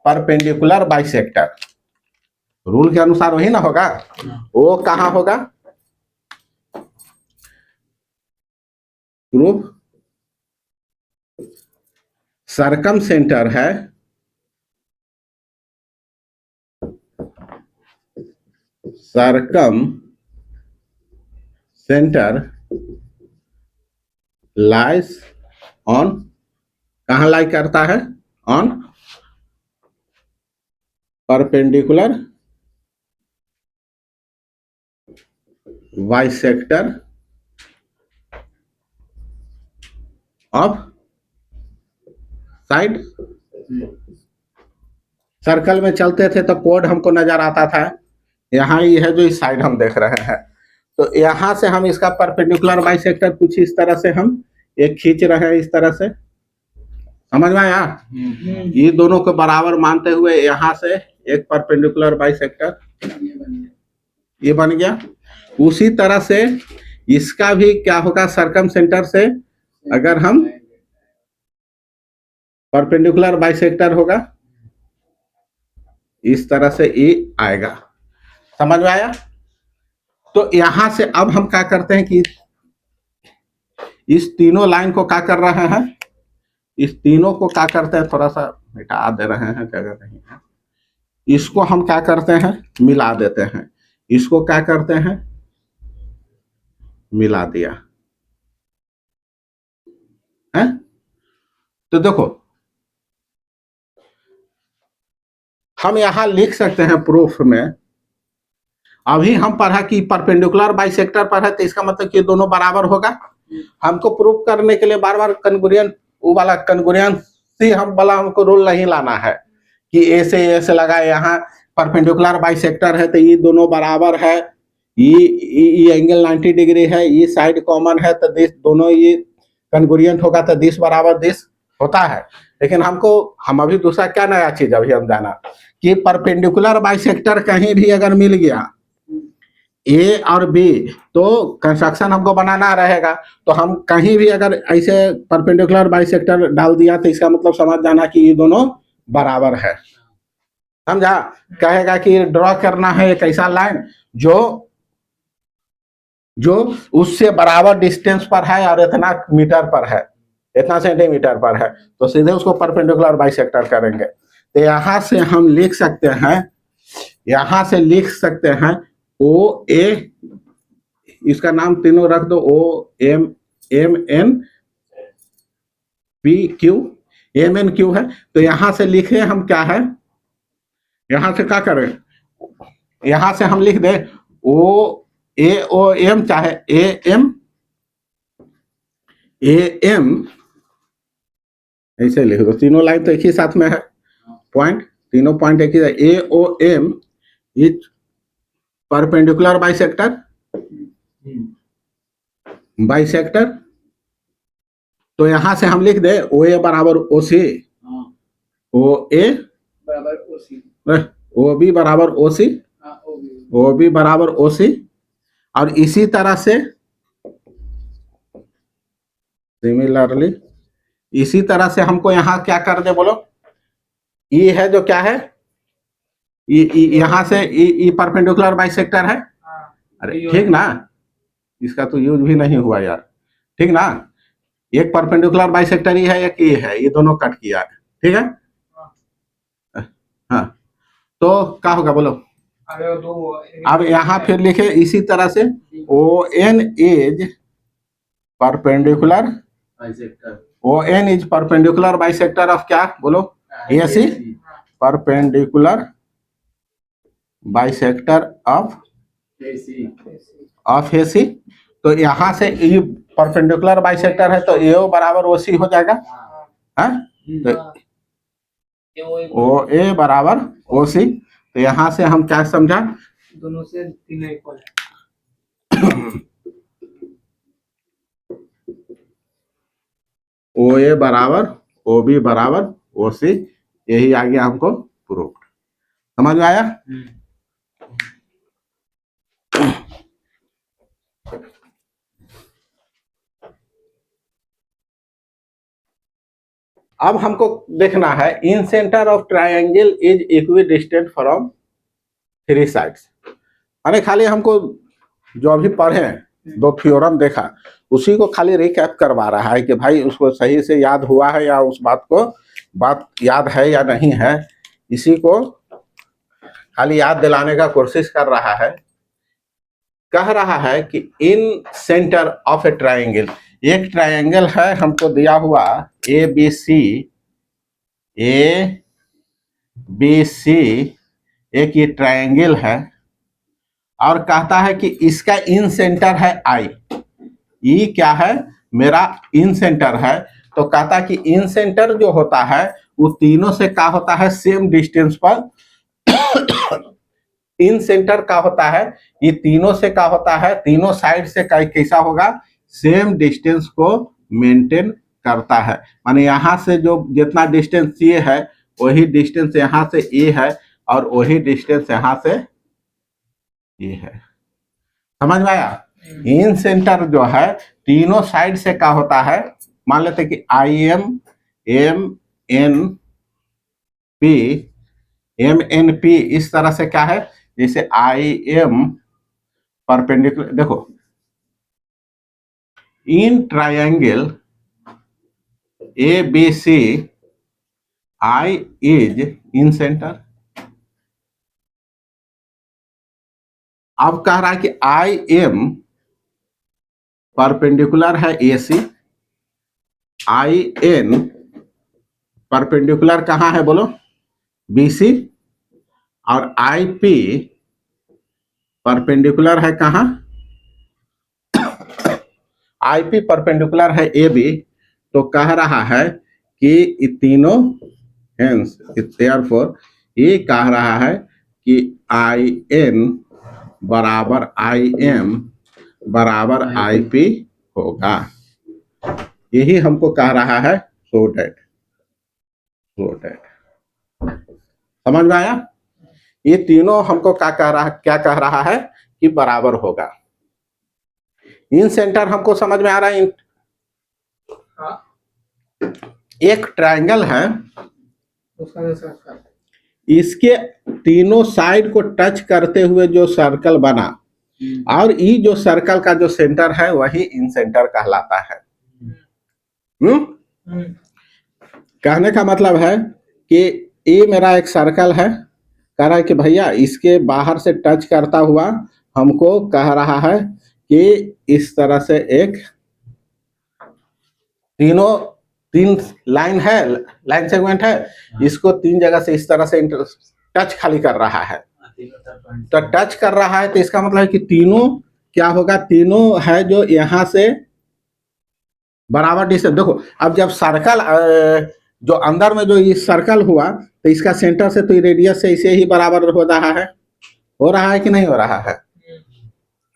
Speaker 1: परपेंडिकुलर बाइसेक्टर। रूल के अनुसार वही ना होगा, वो कहां होगा, ग्रुप सरकम सेंटर है, सरकम सेंटर लाइज ऑन, कहां लाई करता है, on perpendicular bisector of side. Circle में चलते थे तो कोड हमको नजर आता था, यहाँ ये है जो इस साइड हम देख रहे हैं, तो यहाँ से हम इसका परपेंडिकुलर बाइसेक्टर कुछ इस तरह से हम एक खींच रहे हैं, इस तरह से, समझ में आया। ये दोनों को बराबर मानते हुए यहाँ से एक परपेंडिकुलर बाइसेक्टर ये बन गया। उसी तरह से इसका भी क्या होगा, सरकम सेंटर से अगर हम परपेंडिकुलर बाइसेक्टर होगा, इस तरह से ये आएगा, समझ में आया। तो यहां से अब हम क्या करते हैं कि इस तीनों लाइन को क्या कर रहे हैं, इस तीनों को क्या करते हैं, थोड़ा सा मिटा दे रहे हैं, जगह नहीं है, इसको हम क्या करते हैं, मिला देते हैं, इसको क्या करते हैं, मिला दिया है। तो देखो हम यहां लिख सकते हैं प्रूफ में, अभी हम पढ़ा कि परपेंडिकुलर बाइसेक्टर पढ़ा, तो इसका मतलब कि दोनों बराबर होगा। हमको प्रूफ करने के लिए बार बार कन्ग्रुएंट वो वाला कन्ग्रुएंस ही हम वाला हमको रूल नहीं लाना है कि ऐसे लगा, यहाँ परपेंडिकुलर बाइसेक्टर है तो ये दोनों बराबर है, ये एंगल 90 डिग्री है, ये साइड कॉमन है, तो दिस दोनों ये कन्ग्रुएंट होगा, तो दिस बराबर दिस होता है। लेकिन हम अभी दूसरा क्या नया चीज अभी हम जाना कि परपेंडिकुलर बाइसेक्टर कहीं भी अगर मिल गया ए और बी, तो कंस्ट्रक्शन हमको बनाना रहेगा, तो हम कहीं भी अगर ऐसे परपेंडिकुलर बाइसेक्टर डाल दिया तो इसका मतलब समझ जाना कि ये दोनों बराबर है, समझा। कहेगा कि ड्रॉ करना है एक ऐसा लाइन जो उससे बराबर डिस्टेंस पर है और इतना मीटर पर है, इतना सेंटीमीटर पर है, तो सीधे उसको परपेंडिकुलर बाइसेक्टर करेंगे। तो यहां से हम लिख सकते हैं, यहां से लिख सकते हैं ओ ए, इसका नाम तीनों रख दो, O M M N P Q, M N Q है। तो यहां से लिखे हम क्या है, यहां से क्या करें, यहां से हम लिख दें ओ एम, चाहे ए एम, ऐसे लिख दो, तीनों लाइन तो एक ही साथ में है, पॉइंट, तीनों पॉइंट एक ही है। A O M is perpendicular bisector. तो यहां से हम लिख दे ओ ए बराबर ओ सी, ओ ए
Speaker 2: बराबर ओ सी,
Speaker 1: ओ बी बराबर ओ सी, ओ बी बराबर ओ सी। और इसी तरह से सिमिलरली, इसी तरह से हमको यहां क्या कर दे बोलो, ई है जो क्या है, यहां से ई परपेंडिकुलर बाइसेक्टर है। अरे ठीक ना, इसका तो यूज भी नहीं हुआ यार, ठीक ना, एक परपेंडिकुलर बाइसेक्टर ही है, एक ये है, ये दोनों कट किया है, ठीक है। हाँ, तो क्या होगा बोलो, अब यहां फिर लिखे इसी तरह से O N is perpendicular, O N is perpendicular bisector of क्या बोलो, A C, perpendicular bisector of A C. तो यहां से ई परपेंडिकुलर बाइसेक्टर है, तो ए बराबर ओ सी हो जाएगा, है, तो ओ ए बराबर ओ सी। तो यहां से हम क्या समझा,
Speaker 2: दोनों से तीनों इक्वल है।
Speaker 1: ओ ए बराबर ओ बी बराबर ओ सी, यही आ गया हमको प्रूफ, समझ में आया। अब हमको देखना है incentre of triangle is equidistant from three sides. अरे खाली हमको जो अभी पढ़े दो थ्योरम देखा, उसी को खाली रिकैप करवा रहा है कि भाई उसको सही से याद हुआ है या उस बात याद है या नहीं है, इसी को खाली याद दिलाने का कोशिश कर रहा है। कह रहा है कि इन सेंटर ऑफ ए ट्रायंगल, एक ट्रायंगल है हमको दिया हुआ ए बी सी, एक ये ट्रायंगल है, और कहता है कि इसका इन सेंटर है आई, ई क्या है मेरा इन सेंटर है। तो कहता है कि इन सेंटर जो होता है वो तीनों से क्या होता है, सेम डिस्टेंस पर इन सेंटर का होता है, ये तीनों से क्या होता है, तीनों साइड से कैसा होगा, सेम डिस्टेंस को मेंटेन करता है। माने यहां से जो जितना डिस्टेंस ये है वही डिस्टेंस यहां से ये है, और वही डिस्टेंस यहां से ये है, समझ में आया। इन सेंटर जो है तीनों साइड से क्या होता है, मान लेते कि I M M N P, इस तरह से क्या है, जैसे आई एम परपेंडिकुलर, देखो in triangle A B C I is incentre. अब कह रहा है कि आई एम परपेंडिकुलर है ए सी, आई एन परपेंडिकुलर कहाँ है बोलो, बी सी, और आई पी परपेंडिकुलर है कहाँ, आई पी परपेंडिकुलर है ए बी। तो कह रहा है कि तीनों हेंस देयरफॉर ये कह रहा है कि आई एन बराबर आई एम बराबर आई पी होगा, यही हमको कह रहा है। सो डेट समझ में आया। ये तीनों हमको क्या कह रहा है कि बराबर होगा। इन सेंटर हमको समझ में आ रहा है। एक ट्रायंगल है, इसके तीनों साइड को टच करते हुए जो सर्कल बना, और ये जो सर्कल का जो सेंटर है वही इन सेंटर कहलाता है। कहने का मतलब है कि ये मेरा एक सर्कल है, कह रहा है कि भैया इसके बाहर से टच करता हुआ हमको कह रहा है कि इस तरह से एक तीनों तीन लाइन है, लाइन सेगमेंट है, इसको तीन जगह से इस तरह से टच खाली कर रहा है। तो टच कर रहा है तो इसका मतलब है कि तीनों क्या होगा, तीनों है जो यहां से बराबर डिस्टेंस। देखो अब जब सर्कल जो अंदर में जो ये सर्कल हुआ तो इसका सेंटर से तो रेडियस से इसे ही बराबर हो रहा है कि नहीं हो रहा है?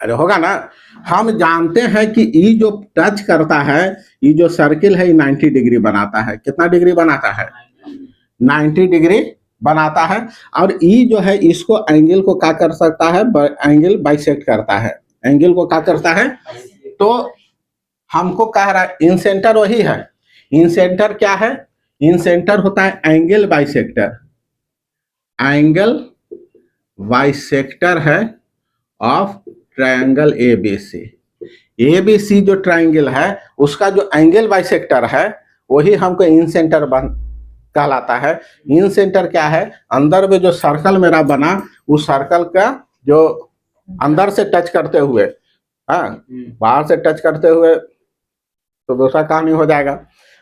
Speaker 1: अरे होगा ना। हम जानते हैं कि ये जो टच करता है, ये जो सर्किल है, ये 90 डिग्री बनाता है। कितना डिग्री बनाता है? 90 डिग्री बनाता है। और ये जो है इसको एंगल को क्या कर सकता है? एंगल बाइसेक्ट करता है। एंगल को क्या करता है? तो हमको कह रहा है इन सेंटर वही है। इन सेंटर क्या है? इन सेंटर होता है एंगल बाइसेक्टर। एंगल बाइसेक्टर है ऑफ ट्रायंगल एबीसी। एबीसी जो ट्रायंगल है उसका जो एंगल बाइसेक्टर है वही हमको इन सेंटर कहलाता है। इन सेंटर क्या है? अंदर में जो सर्कल मेरा बना उस सर्कल का जो अंदर से टच करते हुए, हाँ, बाहर से टच करते हुए तो दूसरा कहानी हो जाएगा।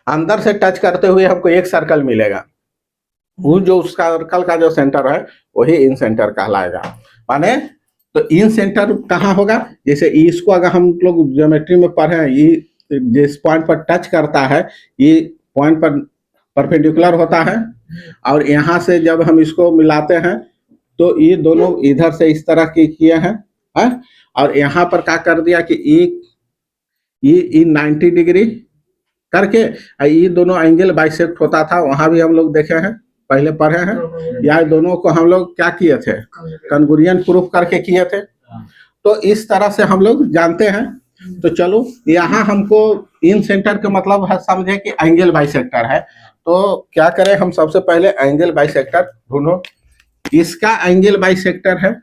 Speaker 1: अंदर से टच करते हुए हमको एक सर्कल मिलेगा, वो जो उस सर्कल का जो सेंटर है वही इन सेंटर कहलाएगा। माने तो इन सेंटर कहाँ होगा? जैसे इसको अगर हम लोग ज्योमेट्री में पढ़े हैं, ये जिस पॉइंट पर टच करता है ये पॉइंट पर परपेंडिकुलर होता है, और यहाँ से जब हम इसको मिलाते हैं तो ये दोनों इधर से इस तरह के किए हैं, है? और यहाँ पर क्या कर दिया कि ये 90 डिग्री करके ये दोनों एंगल बाइसेक्ट होता था, वहां भी हम लोग देखे हैं, पहले पढ़े हैं। या दोनों को हम लोग क्या किए थे? कन्गुरियन प्रूफ करके किए थे। तो इस तरह से हम लोग जानते हैं। तो चलो यहाँ हमको इन सेंटर का मतलब है समझे कि एंगल बाइसेक्टर है। तो क्या करें हम? सबसे पहले एंगल बाइसेक्टर ढूंढो। इसका एंगल बाइसेक्टर है,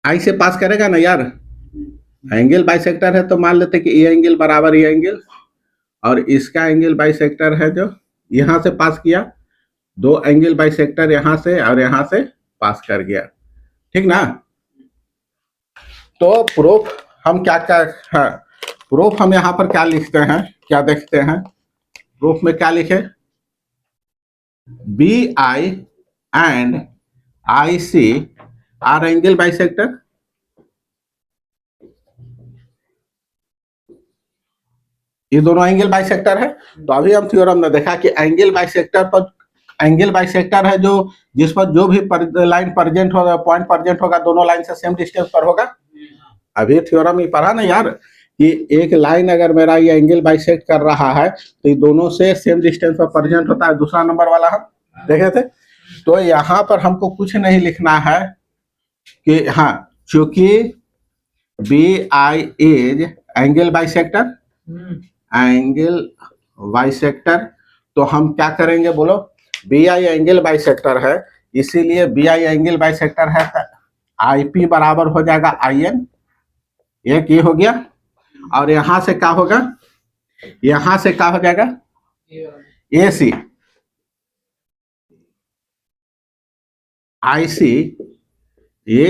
Speaker 1: आई से पास करेगा ना यार। एंगल बाइसेक्टर है तो मान लेते कि ये एंगल बराबर ये एंगल, और इसका एंगल बाइसेक्टर है जो यहां से पास किया, दो एंगल बाइसेक्टर यहां से और यहां से पास कर गया, ठीक ना। तो प्रूफ हम क्या क्या है? प्रूफ हम यहाँ पर क्या लिखते हैं, क्या देखते हैं? प्रूफ में क्या लिखे? B I and I C are angle bisector. ये दोनों एंगल बाइसेक्टर है। तो अभी हम थ्योरम में देखा कि एंगल बाइसेक्टर है जो जिस पर जो भी लाइन प्रेजेंट होगा, पॉइंट प्रेजेंट होगा, दोनों लाइन से सेम डिस्टेंस पर होगा। अभी थ्योरम ही पढ़ा ना यार कि एक लाइन अगर मेरा ये एंगल बाइसेक्ट कर रहा है तो ये दोनों से सेम डिस्टेंस पर प्रेजेंट होता है। दूसरा नंबर वाला हम देखे थे। तो यहाँ पर हमको कुछ नहीं लिखना है कि हाँ, चूंकि B I is angle bisector, angle bisector, तो हम क्या करेंगे बोलो? बी आई एंगल बाइसेक्टर है, इसीलिए बी आई एंगल बाइसेक्टर है तो आई पी बराबर हो जाएगा आई एन। एक ये हो गया। और यहां से क्या होगा? यहां से क्या हो जाएगा? ए सी आई सी ये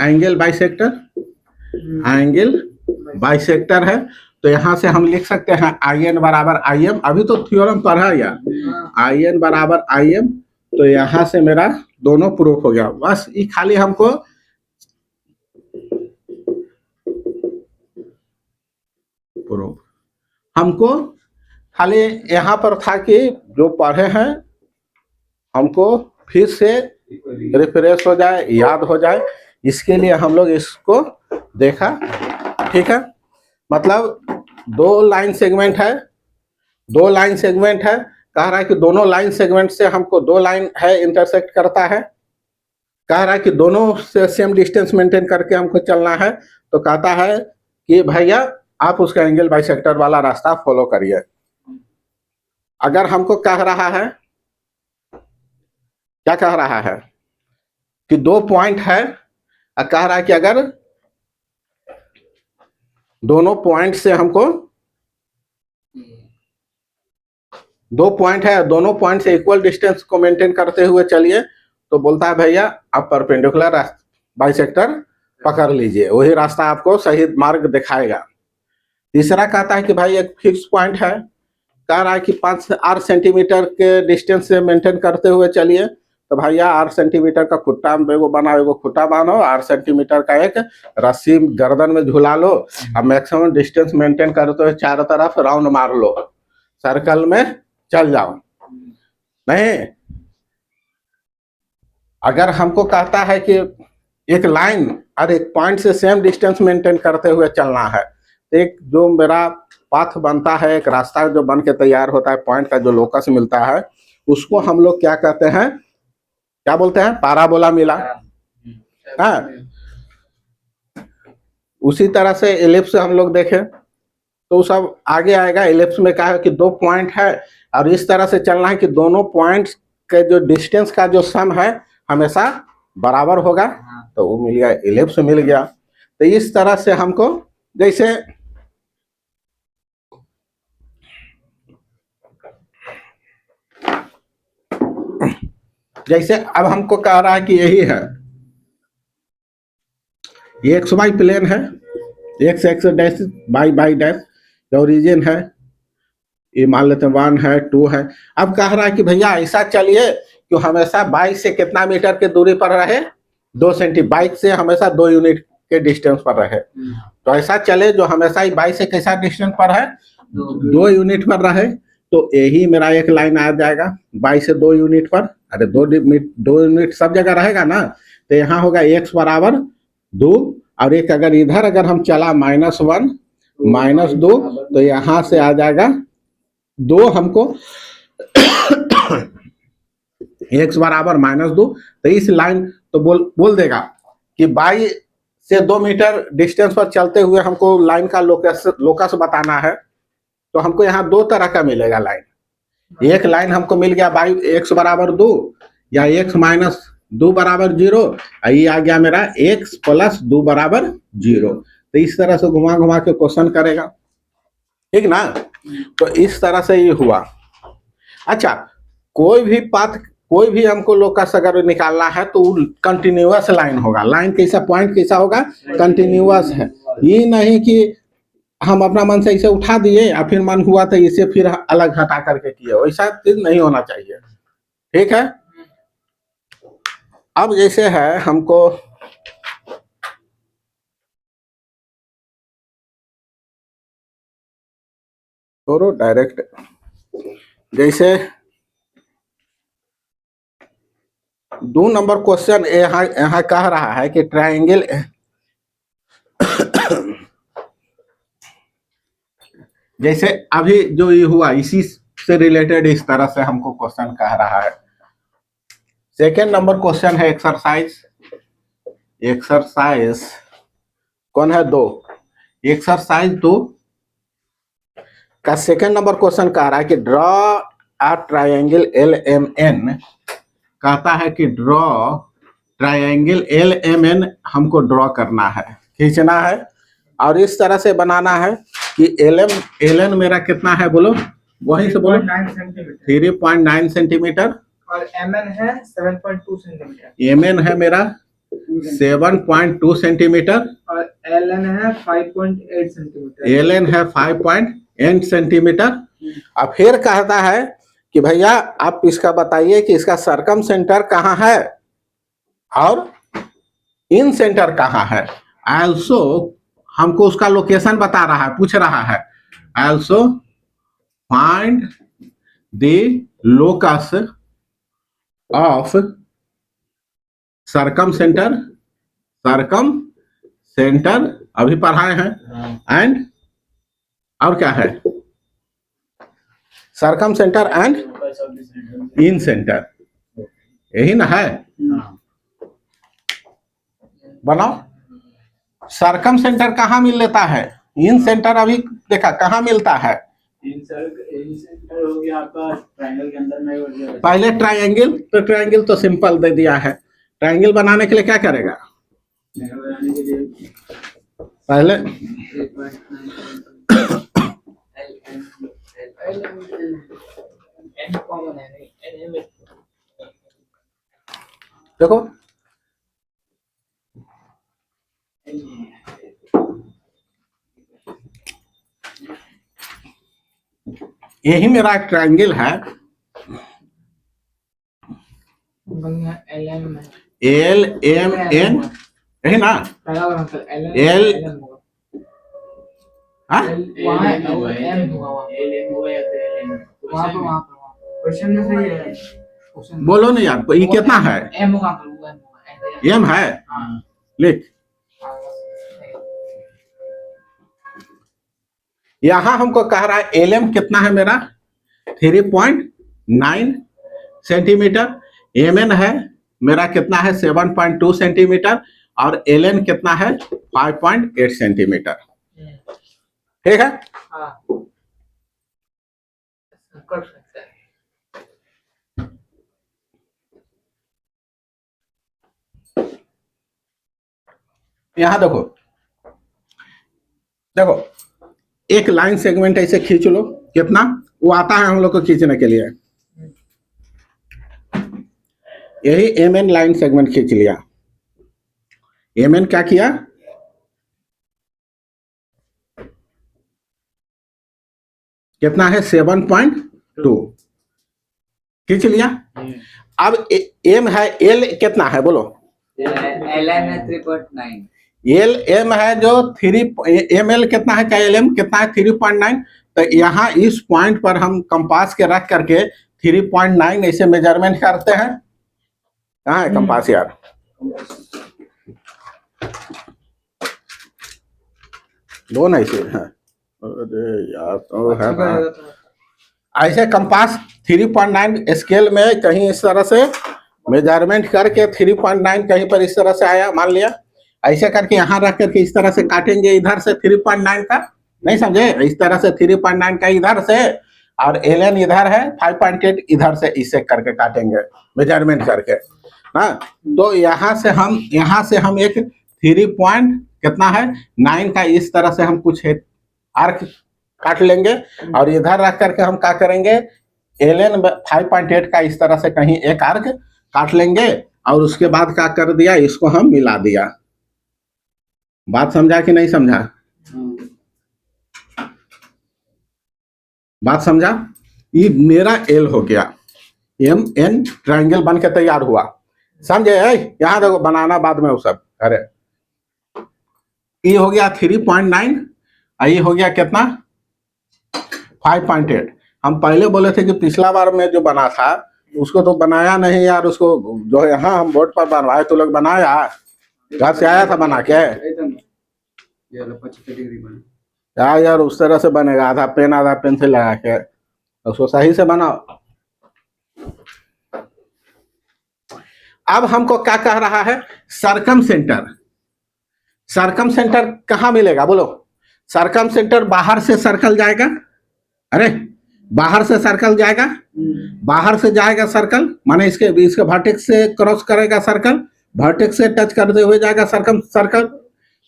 Speaker 1: एंगल बाइसेक्टर, एंगल बाइसेक्टर है। तो यहां से हम लिख सकते हैं आई एन बराबर आई एम। अभी तो थ्योरम पढ़ा यार, आई एन बराबर आई एम। तो यहां से मेरा दोनों प्रूफ हो गया। बस ये खाली हमको प्रूफ, हमको खाली यहाँ पर था कि जो पढ़े हैं हमको फिर से रिफ्रेश हो जाए, याद हो जाए, इसके लिए हम लोग इसको देखा, ठीक है। मतलब दो लाइन सेगमेंट है, दो लाइन सेगमेंट है, कह रहा है कि दोनों लाइन सेगमेंट से हमको दो लाइन है इंटरसेक्ट करता है, कह रहा है कि दोनों से सेम डिस्टेंस मेंटेन करके हमको चलना है। तो कहता है कि भैया आप उसका एंगल बाइसेक्टर वाला रास्ता फॉलो करिए। अगर हमको कह रहा है, क्या कह रहा है कि दो पॉइंट है, कह रहा है कि अगर दोनों पॉइंट से हमको 2 पॉइंट है, दोनों पॉइंट से इक्वल डिस्टेंस को मेंटेन करते हुए चलिए, तो बोलता है भैया आप परपेंडिकुलर बाइसेक्टर पकड़ लीजिए, वही रास्ता आपको सही मार्ग दिखाएगा। तीसरा कहता है कि भाई एक फिक्स पॉइंट है, कह रहा है कि 5 से 8 सेंटीमीटर के डिस्टेंस से मेंटेन करते हुए चलिए, तो भैया 8 सेंटीमीटर का खुट्टा एगो बनाओ, एगो खुट्टा बांधो, 8 सेंटीमीटर का एक रस्सी गर्दन में झुला लो, अब मैक्सिमम डिस्टेंस मेंटेन करते हुए चारों तरफ राउंड मार लो, सर्कल में चल जाओ। नहीं, अगर हमको कहता है कि एक लाइन और एक पॉइंट से सेम डिस्टेंस मेंटेन करते हुए चलना है, तो एक जो मेरा पाथ बनता है, एक रास्ता जो बन के तैयार होता है, पॉइंट का जो लोकस मिलता है, उसको हम लोग क्या कहते हैं, क्या बोलते हैं, पैराबोला मिला। हाँ, उसी तरह से एलिप्स हम लोग देखें तो सब आगे आएगा। एलिप्स में क्या है कि 2 पॉइंट है और इस तरह से चलना है कि दोनों पॉइंट्स के जो डिस्टेंस का जो सम है हमेशा बराबर होगा, तो वो मिल गया, एलिप्स मिल गया। तो इस तरह से हमको जैसे अब हमको कह रहा है कि यही है, ये एक्स वाई प्लेन है, x x dash by dash, origin है, ये मान लेते हैं 1 है 2 है। अब कह रहा है कि भैया ऐसा चलिए कि हमेशा बाइक से कितना मीटर की दूरी पर रहे, 2 सेंटी, बाइक से हमेशा 2 यूनिट के डिस्टेंस पर रहे, तो ऐसा चले जो हमेशा ही बाइक से कैसा डिस्टेंस पर है, 2 यूनिट पर रहे, तो यही मेरा एक लाइन आ जाएगा, बाइक से 2 यूनिट पर, अरे 2 यूनिट सब जगह रहेगा ना, तो यहाँ होगा x बराबर 2, और एक अगर इधर अगर हम चला -1 -2, तो यहाँ से आ जाएगा 2 हमको x बराबर -2, तो इस लाइन तो बोल देगा कि बाई से 2 मीटर डिस्टेंस पर चलते हुए हमको लाइन का लोकस बताना है, तो हमको यहाँ 2 तरह का मिलेगा लाइन। एक लाइन हमको मिल गया बाई x बराबर 2 या x माइनस 2 बराबर 0, ये आ गया मेरा x प्लस 2 बराबर 0। तो इस तरह से घुमा घुमा के क्वेश्चन करेगा, ठीक ना। तो इस तरह से ये हुआ। अच्छा, कोई भी पाथ, कोई भी हमको लोकस अगर निकालना है तो कंटिन्यूअस लाइन होगा। लाइन कैसा, पॉइंट कैसा होगा, कंटिन्यूअस है। ये नहीं कि हम अपना मन से इसे उठा दिए और फिर मन हुआ तो इसे फिर अलग हटा करके किए, वैसा चीज नहीं होना चाहिए, ठीक है। अब जैसे है हमको छोड़ो डायरेक्ट, जैसे 2 नंबर क्वेश्चन यहाँ कह रहा है कि ट्रायंगल जैसे अभी जो ये हुआ इसी से रिलेटेड इस तरह से हमको क्वेश्चन कह रहा है। सेकेंड नंबर क्वेश्चन है एक्सरसाइज कौन है 2, एक्सरसाइज 2 का सेकेंड नंबर क्वेश्चन कह रहा है कि ड्रॉ अ ट्रायंगल LMN, कहता है कि ड्रॉ ट्रायंगल LMN हमको ड्रॉ करना है, खींचना है, और इस तरह से बनाना है कि LN मेरा कितना है बोलो, वहीं से बोलो, 3.9 सेंटीमीटर,
Speaker 3: और MN है 7.2 सेंटीमीटर,
Speaker 1: MN है मेरा 7.2 सेंटीमीटर,
Speaker 3: और LN है 5.8 सेंटीमीटर,
Speaker 1: LN है 5.8 सेंटीमीटर। अब फिर कहता है कि भैया आप इसका बताइए कि इसका सरकम सेंटर कहाँ है और इन सेंटर कहाँ है। आल्सो हमको उसका लोकेशन बता रहा है, पूछ रहा है, also find the locus of circumcentre अभी पढ़ाए हैं, एंड और क्या है, circumcentre and incentre, यही ना है। बनाओ, सरकम सेंटर कहाँ मिल लेता है, इन सेंटर अभी देखा कहाँ मिलता है,
Speaker 2: इन सेंटर हो गया आपका ट्रायंगल के अंदर में।
Speaker 1: पहले ट्रायंगल, तो ट्रायंगल तो सिंपल दे दिया है। ट्रायंगल बनाने के लिए क्या करेगा,
Speaker 2: बनाने के लिए
Speaker 1: पहले
Speaker 3: 3.9 एन कॉमन है नहीं एन
Speaker 1: देखो यही मेरा एक ट्रायंगल है
Speaker 3: L M
Speaker 1: L M N, यही ना
Speaker 3: पहला वाला अंकल एल
Speaker 1: L-
Speaker 3: एम होगा
Speaker 1: हाँ
Speaker 3: वहाँ एम होगा वहाँ
Speaker 2: एलएम होगा या तो एलएम
Speaker 3: वहाँ क्वेश्चन में सही है क्वेश्चन
Speaker 1: बोलो ना यार, ये कितना है?
Speaker 3: एम होगा अंकल वो एम होगा
Speaker 1: एम है,
Speaker 3: हाँ
Speaker 1: लिख। यहां हमको कह रहा है एल एम कितना है मेरा 3.9 सेंटीमीटर, एम एन है मेरा कितना है 7.2 सेंटीमीटर और एल एन कितना है 5.8 सेंटीमीटर। ठीक है,
Speaker 3: हाँ कर सकते हैं
Speaker 1: यहां देखो देखो एक लाइन सेगमेंट ऐसे खींच लो, कितना वो आता है हम लोग को खींचने के लिए। यही एम एन लाइन सेगमेंट खींच लिया। एम एन क्या किया, कितना है 7.2 खींच लिया। अब एम है, एल कितना है बोलो,
Speaker 4: एल एम है 3.9
Speaker 1: एल एम है जो 3 एम एल कितना है, क्या एल एम कितना है 3.9। तो यहाँ इस पॉइंट पर हम कंपास के रख करके 3.9 ऐसे मेजरमेंट करते हैं। कहाँ है कंपास यार, दो ना ऐसे है, अरे यार तो है ना। ऐसे कंपास 3.9 स्केल में कहीं इस तरह से मेजरमेंट करके 3.9 कहीं पर इस तरह से आया मान लिया, ऐसे करके यहाँ रख करके इस तरह से काटेंगे इधर से 3.9 का, नहीं समझे, इस तरह से 3.9 का इधर से और एल एन इधर है 5.8 इधर से, इसे करके काटेंगे मेजरमेंट करके। हाँ तो यहाँ से हम एक 3 कितना है 9 का इस तरह से हम कुछ आर्क काट लेंगे और इधर रख करके हम क्या करेंगे एल एन 5.8 का इस तरह से कहीं एक आर्क काट लेंगे और उसके बाद क्या कर दिया, इसको हम मिला दिया। बात समझा कि नहीं समझा, बात समझा। ये मेरा एल हो गया, एम एन ट्रायंगल बन के तैयार हुआ, समझे। यहाँ देखो बनाना बाद में वो सब, अरे ये हो गया 3.9, ये हो गया कितना 5.8। हम पहले बोले थे कि पिछला बार में जो बना था उसको तो बनाया नहीं यार, उसको जो यहाँ हम बोर्ड पर बनवाए तो लोग बनाया, घर से आया था बना के यार उस तरह से बनेगा, आधा पेन से लगा के, उसको सही से बनाओ। अब हमको क्या कह रहा है, सरकम सेंटर कहाँ मिलेगा बोलो, सरकम सेंटर बाहर से सर्कल जाएगा, अरे बाहर से सर्कल जाएगा, बाहर से जाएगा सर्कल, माने इसके वर्टेक्स से क्रॉस करेगा सर्कल, वर्टेक्स से टच करते हुए जाएगा सर्कल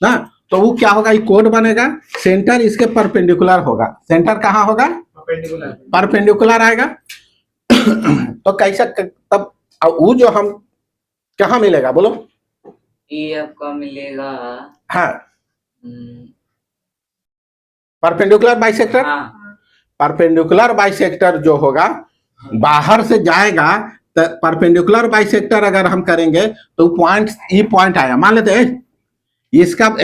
Speaker 1: ना, तो वो क्या होगा, ये कोड बनेगा, सेंटर इसके परपेंडिकुलर होगा, सेंटर कहाँ होगा परपेंडिकुलर आएगा। तो कैसा तब वो जो हम कहाँ मिलेगा बोलो,
Speaker 4: ये आपका मिलेगा
Speaker 1: हाँ परपेंडिकुलर बाइसेक्टर,
Speaker 4: हाँ
Speaker 1: परपेंडिकुलर बाइसेक्टर जो होगा बाहर से जाएगा, तो परपेंडिकुलर बाइसेक्टर अगर हम करेंगे तो पॉइंट ई पॉइंट आया, मान लेते हैं इसका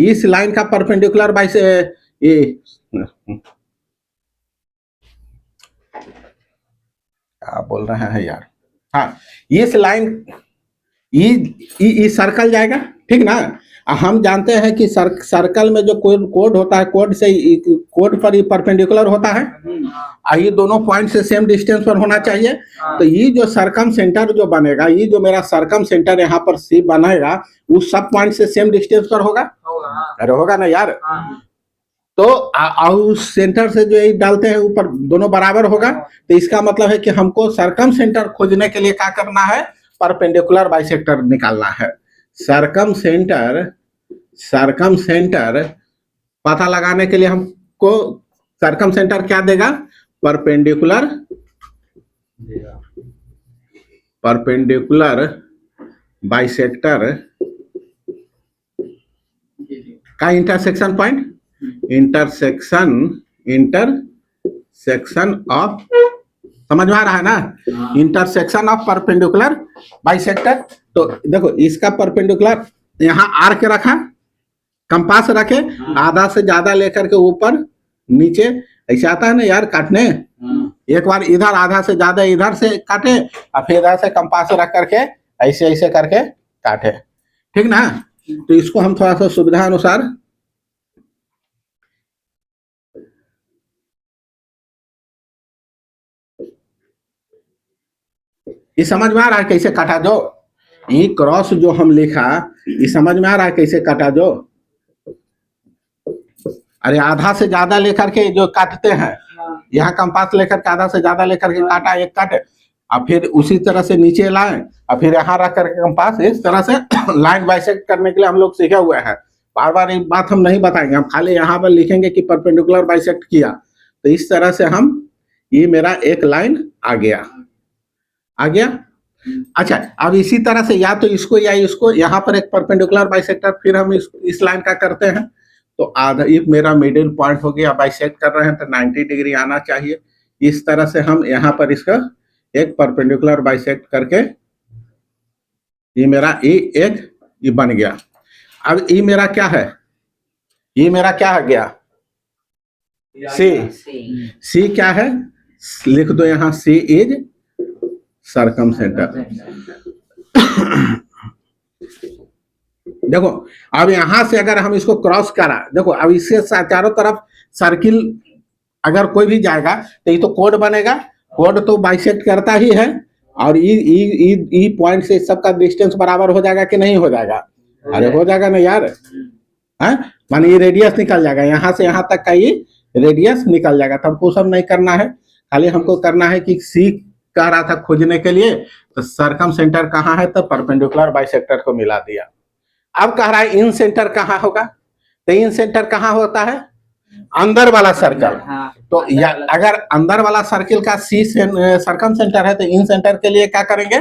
Speaker 1: इस लाइन का परपेंडिकुलर बाइसे क्या बोल रहे हैं यार, हाँ इस लाइन ये सर्कल जाएगा, ठीक ना। हम जानते हैं कि सर्कल में जो कोड होता है, कोड से कोड पर ही परपेंडिकुलर होता है, ये दोनों पॉइंट से सेम डिस्टेंस पर होना चाहिए। तो ये जो सरकम सेंटर जो बनेगा, ये जो मेरा सरकम सेंटर यहाँ पर सी बनेगा, उस सब पॉइंट से सेम डिस्टेंस पर होगा, अरे होगा ना यार। तो उस सेंटर से जो ये डालते हैं ऊपर दोनों बराबर होगा, तो इसका मतलब है कि हमको सरकम सेंटर खोजने के लिए क्या करना है, परपेंडिकुलर बाइसेक्टर निकालना है। सरकम सेंटर सरकम सेंटर पता लगाने के लिए हमको सरकम सेंटर क्या देगा, परपेंडिकुलर
Speaker 2: देगा।
Speaker 1: परपेंडिकुलर बाइसेक्टर का इंटरसेक्शन पॉइंट, इंटरसेक्शन ऑफ, समझ में आ रहा है ना,
Speaker 2: हाँ।
Speaker 1: Intersection of perpendicular bisector. तो देखो इसका परपेंडिकुलर यहाँ आर्क रखा, कंपास रखे,
Speaker 2: हाँ।
Speaker 1: आधा से ज्यादा लेकर के ऊपर नीचे, ऐसे आता है ना यार काटने,
Speaker 2: हाँ।
Speaker 1: एक बार इधर आधा से ज्यादा इधर से काटे और फिर इधर से कंपास रख करके ऐसे ऐसे करके काटे, ठीक ना। तो इसको हम थोड़ा सा सुविधा अनुसार ये समझ में आ रहा है कैसे काटा जो, ये क्रॉस जो हम लिखा, ये समझ में आ रहा है कैसे काटा जो। अरे आधा से ज्यादा लेकर के जो काटते हैं,
Speaker 3: हाँ,
Speaker 1: यहाँ कंपास लेकर के आधा से ज्यादा लेकर के काटा, एक काटे और फिर उसी तरह से नीचे लाए और फिर यहाँ रख करके कंपास इस तरह से लाइन बाइसेक्ट करने के लिए हम लोग सीखे हुए हैं। बार बार एक बात हम नहीं बताएंगे, हम खाली यहाँ पर लिखेंगे कि परपेंडिकुलर बाइसेक्ट किया, तो इस तरह से हम, ये मेरा एक लाइन आ गया, आ गया। अच्छा अब इसी तरह से या तो इसको या इसको, यहाँ पर एक परपेंडिकुलर बाइसेक्टर, फिर हम इस लाइन का करते हैं, तो आधा एक मेरा मिडिल पॉइंट हो गया, बाइसेक्ट कर रहे हैं तो 90 डिग्री आना चाहिए। इस तरह से हम यहाँ पर इसका एक परपेंडिकुलर बाइसेक्ट करके ये मेरा एक ये बन गया। अब ये मेरा क्या है, ये मेरा क्या आ गया, सी। सी क्या है, लिख दो यहाँ, सी इज सरकम सेंटर। देखो अब यहां से अगर हम इसको क्रॉस करा, देखो अब इससे चारों तरफ सर्किल अगर कोई भी जाएगा तो ये तो कोड बनेगा, कोड तो बाइसेक्ट करता ही है, और ई पॉइंट से सबका डिस्टेंस बराबर हो जाएगा कि नहीं हो जाएगा, अरे हो जाएगा ना यार, है माने ये रेडियस निकल जाएगा, यहाँ से यहाँ तक का ये रेडियस निकल जाएगा। तो हमको सब नहीं करना है, खाली हमको करना है कि सी कह रहा था खोजने के लिए, तो सरकम सेंटर कहाँ है, तो परपेंडिकुलर बाइसेक्टर को मिला दिया। अब कह रहा है इन सेंटर कहाँ होगा, तो इन सेंटर कहाँ होता है, अंदर वाला सर्कल।
Speaker 4: हाँ,
Speaker 1: तो या अगर अंदर वाला सर्किल का सी सरकम सेंटर है, तो इन सेंटर के लिए क्या करेंगे,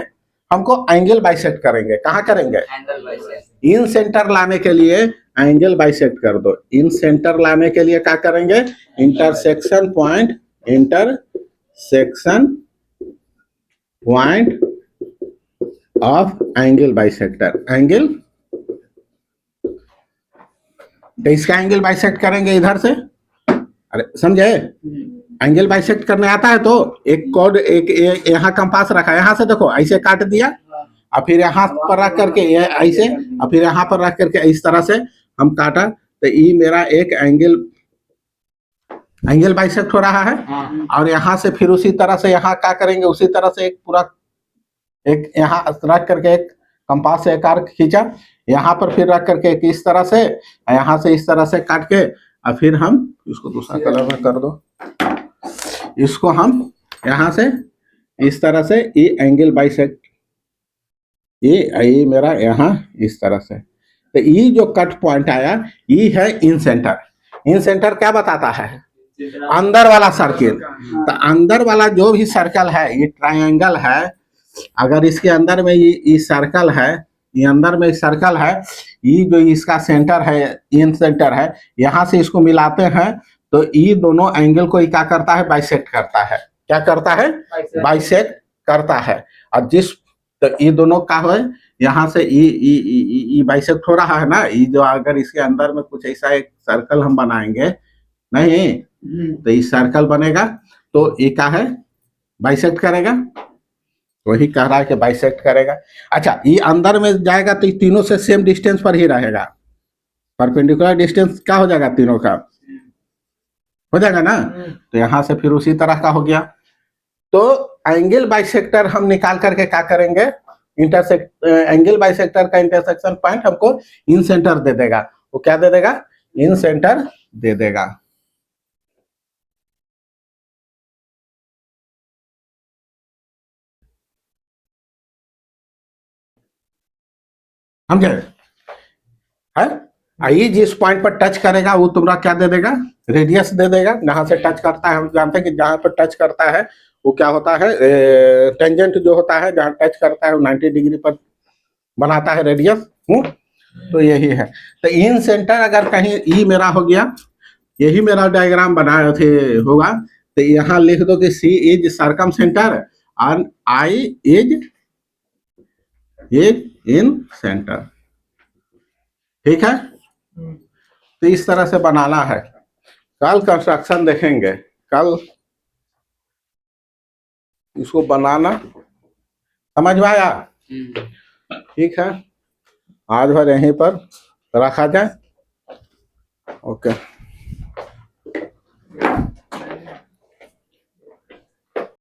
Speaker 1: हमको एंगल बाइसेक्ट करेंगे। कहाँ करेंगे,
Speaker 4: एंगल बाइसेक्ट।
Speaker 1: इन सेंटर लाने के लिए एंगल बाइसेक्ट कर दो। इन सेंटर लाने के लिए क्या करेंगे, intersection point, intersection point of angle bisector, angle, तो इसका एंगल बाइसेक्ट करेंगे इधर से, अरे समझे, एंगल बाइसेक्ट करने आता है तो एक कोड, एक यहाँ कंपास रखा, यहाँ से देखो ऐसे काट दिया और फिर यहाँ पर रख करके ऐसे और फिर यहाँ पर रख करके इस तरह से हम काटा, तो ये मेरा एक एंगल बाइसेक्ट हो रहा है। और यहाँ से फिर उसी तरह से यहाँ क्या करेंगे, उसी तरह से एक पूरा एक यहाँ रख करके एक कंपास से एक आर्क खींचा, यहाँ पर फिर रख करके एक इस तरह से, यहाँ से इस तरह से काट के और फिर हम इसको दूसरा कलर में कर दो, इसको हम यहाँ से इस तरह से ये एंगल बाइसेक्ट, ये मेरा यहाँ इस तरह से, तो ये जो कट पॉइंट आया ये है इन सेंटर। इन सेंटर क्या बताता है, अंदर वाला सर्किल। तो अंदर वाला जो भी सर्कल है, ये ट्रायंगल है, अगर इसके अंदर में ये सर्कल है, ये अंदर में सर्कल है, ये जो इसका सेंटर है, इन सेंटर है, यहाँ से इसको मिलाते हैं तो ये दोनों एंगल को क्या करता है, बाइसेक्ट करता है। क्या करता है, बाइसेक्ट करता है। और जिस, तो ये दोनों का है, यहाँ से ये बाइसेक्ट हो रहा है ना, ये जो अगर इसके अंदर में कुछ ऐसा एक सर्कल हम बनाएंगे नहीं, तो ये सर्कल बनेगा, तो ये क्या है, बाइसेक्ट करेगा, वही कह रहा है कि बाइसेक्ट करेगा। अच्छा ये अंदर में जाएगा तो ये तीनों से सेम डिस्टेंस पर ही रहेगा, परपेंडिकुलर डिस्टेंस क्या हो जाएगा, तीनों का हो जाएगा ना। तो यहाँ से फिर उसी तरह का हो गया। तो एंगल बाइसेक्टर हम निकाल करके क्या करेंगे, एंगल बाइसेक्टर का इंटरसेक्शन पॉइंट हमको इन सेंटर दे देगा। वो क्या दे देगा, इन सेंटर दे देगा। समझे, है आई जिस पॉइंट पर टच करेगा वो तुम्हारा क्या दे देगा, रेडियस दे देगा। जहां से टच करता है हम जानते हैं कि जहां पर टच करता है वो क्या होता है, टेंजेंट जो होता है जहां टच करता है वो 90 डिग्री पर बनाता है रेडियस। तो यही है। तो इन सेंटर अगर कहीं ई मेरा हो गया, यही मेरा डायग्राम बनाए थे होगा, तो यहाँ लिख दो कि सी इज सर्कम सेंटर और आई इज इन सेंटर। ठीक है, तो इस तरह से बनाना है। कल कंस्ट्रक्शन देखेंगे, कल इसको बनाना, समझ में आया? ठीक है, आज भर यहीं पर रखा जाए। ओके।